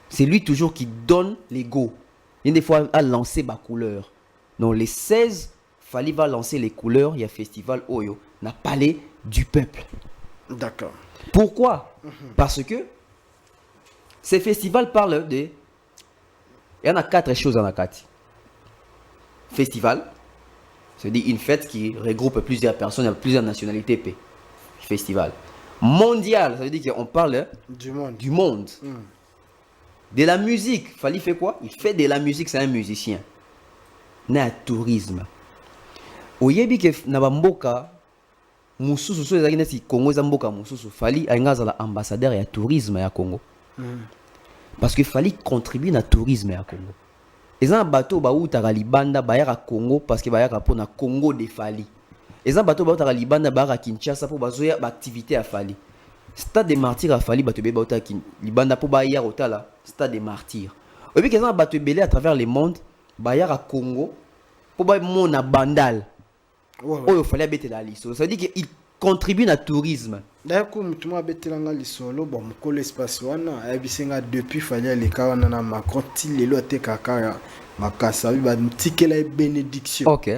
c'est lui toujours qui donne les go il y a des fois à lancer ma couleur donc les 16 Fally va lancer les couleurs il y a festival Oyo n'a palais du peuple d'accord pourquoi parce que ces festivals parlent de il y en a 4 choses dans la carte festival c'est-à-dire une fête qui regroupe plusieurs personnes, plusieurs nationalités. Festival. Mondial, ça veut dire qu'on parle du monde. De la musique, Fally fait quoi? Il fait de la musique, c'est un musicien. Na tourisme. Oyebi ke na bamboka mususu so ezaki neti Congo eza mboka mususu Fally aingaza la ambassadeur ya tourisme ya Congo. Parce que Fally contribue na tourisme ya Congo. Les gens bateau ba utaka libanda bayaka Congo parce que bayaka pona Congo de Fally. Les gens bateau ba utaka libanda bayaka Kinshasa pour bazoya ba activité à Fally. Stade des Martyrs à Fally bateau be ba utaka libanda pour bayaka otala Stade des Martyrs. Et puis les gens bateau belé à travers le monde bayaka Congo pour ba mona bandal. Oh Fally bete la liso. Ça veut dire qu'il contribue à tourisme. D'ailleurs comme tu m'as bete langa lisolo bon moko l'espace wana abisenga depuis Fally le kawana na Macron til lelo te kaka makasa ba ntikela bénédiction. OK.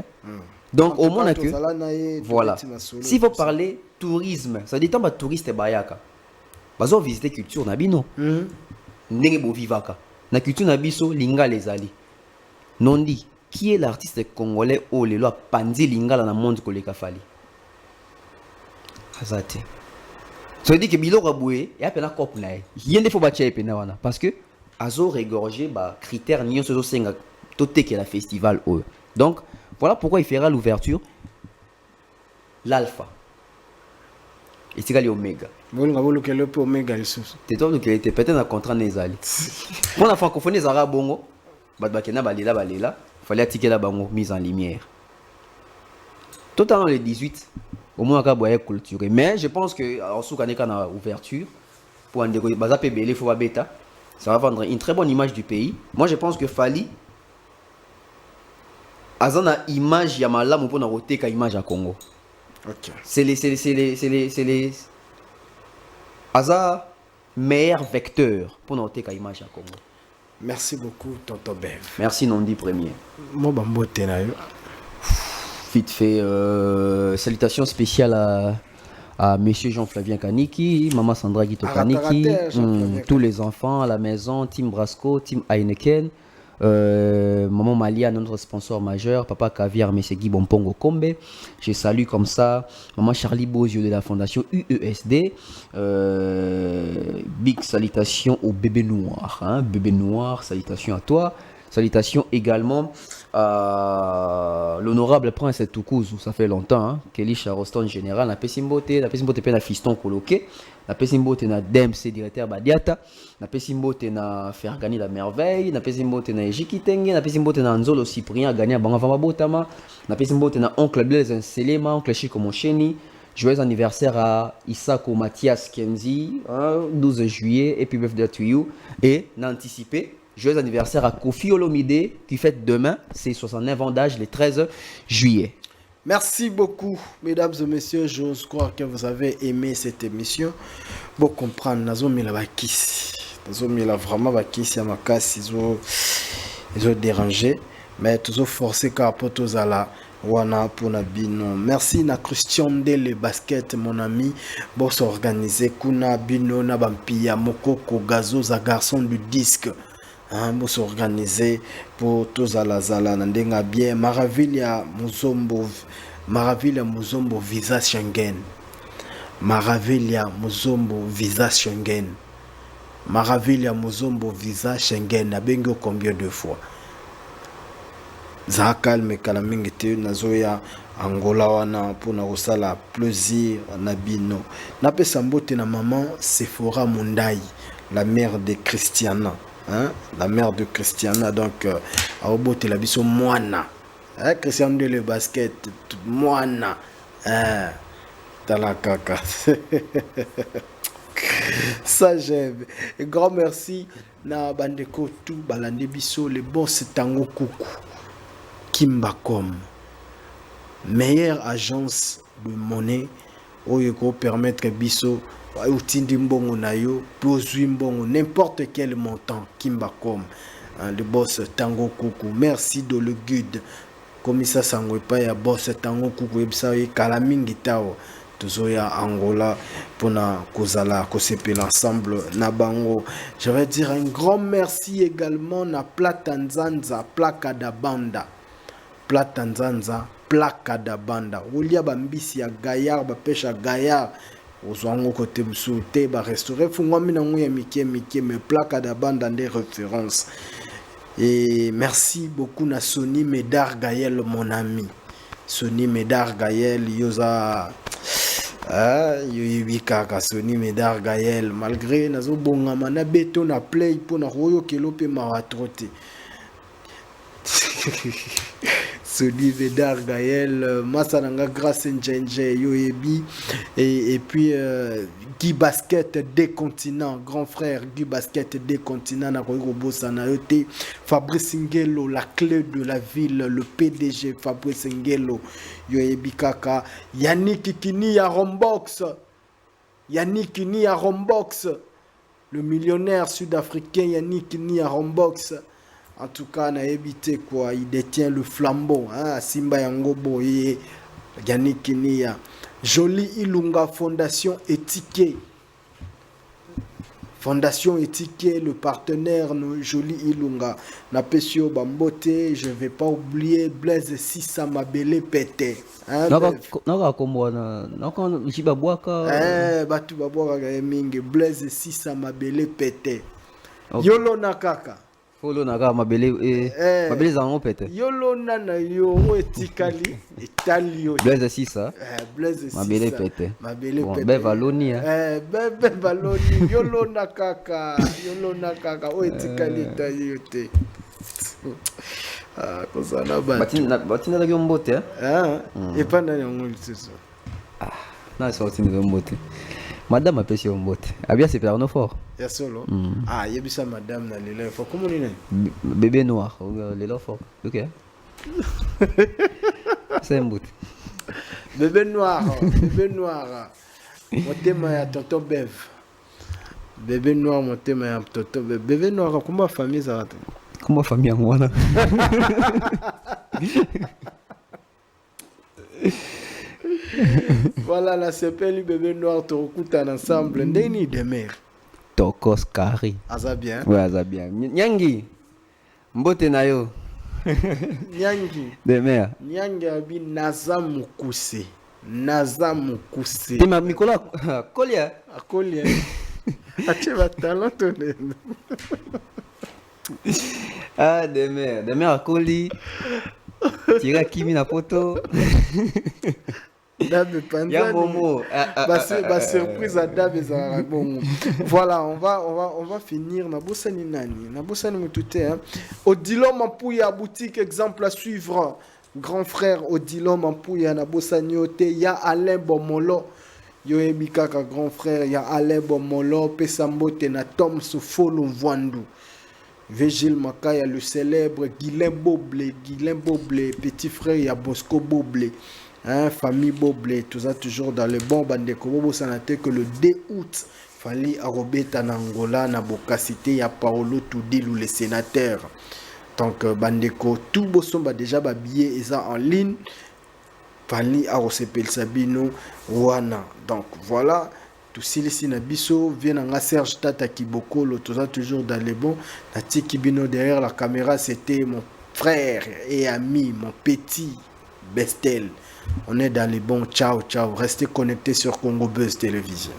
Donc au moins que voilà. S'il faut parler tourisme, ça dit tant ba touriste bayaka. Bazo visiter culture na bino. Ndenge bo vivaka. Na culture na biso linga les ali. Non dit qui est l'artiste congolais au lelo pandi lingala na monde koleka Fally. Azate. Ça veut dire que Bilo Raboué et appela cop na rien de faut battre pena wana parce que azo regorger ba critères nion so senga toté que la festival o. Donc voilà pourquoi il fera l'ouverture l'alpha. Et c'est l'oméga. Bolonga bolokelo po omega lisusu. T'es toi qui était peut-être dans contrat nezali. Pour la francophonie zara bongo, bakena balela, fallait attiquer la bango mise en lumière. Tout dans les 18, au moins à boyer culturé. Mais je pense que en soukane kana ouverture pour un dégo baza pebele faut ba bêta. Ça va vendre une très bonne image du pays. Moi je pense que Fally azana image ya malamu pour na roteka image à Congo. OK. C'est les Aza meilleur vecteur pour noter qu'à image à Congo. Merci beaucoup tonton Bev. Merci Nondi premier. Mo bambote na yo. Vite fait salutations spéciales à monsieur Jean-Flavien Kaniki, maman Sandra Guito Kaniki, tous les enfants à la maison, Team Brasco, Team Heineken, maman Malia, notre sponsor majeur, papa Caviar, monsieur Guy Bompongo Kombe. Je salue comme ça maman Charlie Bozio de la fondation UESD. Big salutations au bébé noir, hein? Bébé noir, salutations à toi. Salutations également à l'honorable prince Toukouzou, ça fait longtemps, hein? Kelly Charoston général, la Pessimbote na fiston coloqué, la Pessimbote na Dempsey directeur Badiata, la Pessimbote na Fergani la merveille, la Pessimbote na Ejikitenge, la Pessimbote na Nzolo Cyprien gagné à Bangavama Botama, la Pessimbote na oncle Blaise Selema, oncle Chico Moncheni. Joyeux anniversaire à Isako Mathias Kenzi, hein, 12 juillet, et puis birthday to you. Et n'anticipez, joyeux anniversaire à Kofi Olomide qui fête demain ses 69 ans d'âge le 13 juillet. Merci beaucoup, mesdames et messieurs. J'ose croire que vous avez aimé cette émission. Pour comprendre, Nazomi la bakisi. Nazomi la vraiment bakisi à ma casse, ils ont dérangé. Mais toujours forcé car pour tous à la wana pour bino. Merci na Christian Dele basket mon ami. Bon s'organiser kuna bino na bampia mokoko gazo za garçon du disque. Pour s'organiser pour tous à la zala nandenga bien Maravilia Muzombo visa Schengen. Maravilia Muzombo visa Schengen. Maravilia Muzombo visa Schengen na bengo combien de fois? Za calme kalamingi te nazoya Angola wana pona kosala plaisir na bino. Napesa mbote na maman Sephora Mundai, la mère de Christiana. Hein? La mère de Christiana, donc à Obote la biso moana. Hein? Christian de le basket, moana. Hein? Dans la caca. Ça j'aime. Et grand merci na bandeko tout balande biso le boss tango kuku. Kimbacom, meilleure agence de monnaie où il peut permettre biso outindi mbongo na yo pozui mbongo n'importe quel montant. Kimbacom, le boss Tango Kuku. Merci de le guide comme ça sangwe pa ya boss Tango Kuku ebisa e kalamingi tao tozoya Angola pona kozala kosepe l'ensemble na bango. Je vais dire un grand merci également na Platanzanza Plaka da Banda. Platanzanza Plaka da Banda. Olia bambisi ya Gaillard ba pêche à Gaillard. Ozwango côté msoute ba restaurer fungwami na nguya mike mais Plaka da Banda des références. Et merci beaucoup na Sony Médard Gaël mon ami. Sony Médard Gaël yoza yoyibikaka Sony Médard Gaël malgré nazo bongama na beto na play pona royo kelope maratrote. Sony Médard Gaël Massananga Grâce Njenje Yoyebi et puis Guy Basket des continents, grand frère Guy Basket des continents na Robo Sanayote, Fabrice Ngelo, la clé de la ville, le PDG Fabrice Ngelo Yoyebi Kaka, Yannick Kini à Rombox, Yannick Kini à Rombox, le millionnaire sud-africain Yannick Kini à Rombox. En tout cas, on a évité quoi. Il détient le flambeau. Hein? Simba Yangobo et Yannick Kenia. Jolie Ilunga Fondation Étiquée. Fondation Étiquée, le partenaire Jolie Ilunga. Napesio Bambote, je ne vais pas oublier Blaise Sissa Mabele Pété. Naka komwana, naka jibabwaka. Batu babwaka mingi Blaise Sissa Mabele Pété. Yolo Nakaka. Follow naka mabele mabele zango pete. Yolo nana yo etikali etali yo. Blaise 6 hein. Blaise 6. Mabele pete. Mabele Bon, pete. be valoni hein. Be valoni yolo nakaka o etikali tayi yote. Ah, kozana ba. Batina la mbote hein. Et pas dans le lisusu. Ah, na sorti de mbote. Madame apesi mbote. Abia c'est Père fort. Ya solo. Ah, yebisa madame na lelo. Faut comment ni bébé noir, lelo fort. OK. C'est mbote. Bébé noir. Motema ya tonton Bev. Bébé noir motema ya tonton Bev. Bébé noir comment famille ça? Comment famille en moi là? Voilà la CPL bébé noir te recoute ensemble. Ndeni de mer. Tokos Kari. Aza bien. Ouais, aza bien. Nyangi. Mbote na yo. Nyangi. De mer. Nyangi abi naza mukuse. Tima Mikola Kolia. Akolia. Ache va talent tonene. Ah, de mer à Koli. Tira Kimi na poto. Dabe Panzani. Ya Momo. Bah surprise à Dabe Zara. Bon. Voilà, on va finir na bosani nani. Na bosani mutute hein. Odilo Mampouya boutique exemple à suivre. Grand frère Odilo Mampouya na bosani ote ya Alain Bomolo. Yo ebikaka grand frère ya Alain Bomolo Pesambote na Tom Sofolo Mvandu. Végile Makaya, le célèbre Guilain Boblé, petit frère, il y a Bosco Boblé, hein, famille Boblé, tout ça toujours dans le bon bandeko. Bobo sanaté que le 2 août, fallait arrober en Angola, na Bokasité, il y a Paolo Toudil ou les sénateurs. Donc, bandeko, tout bosomba déjà babillé et ça en ligne, fallait arrober Sabino, Wana. Donc, voilà. Tout si na biso vient en Serge Tata Kibokolo, tout ça toujours dans les bons. La Tikibino derrière la caméra, c'était mon frère et ami, mon petit Bestel. On est dans les bons. Ciao, ciao. Restez connectés sur Congo Buzz Télévision.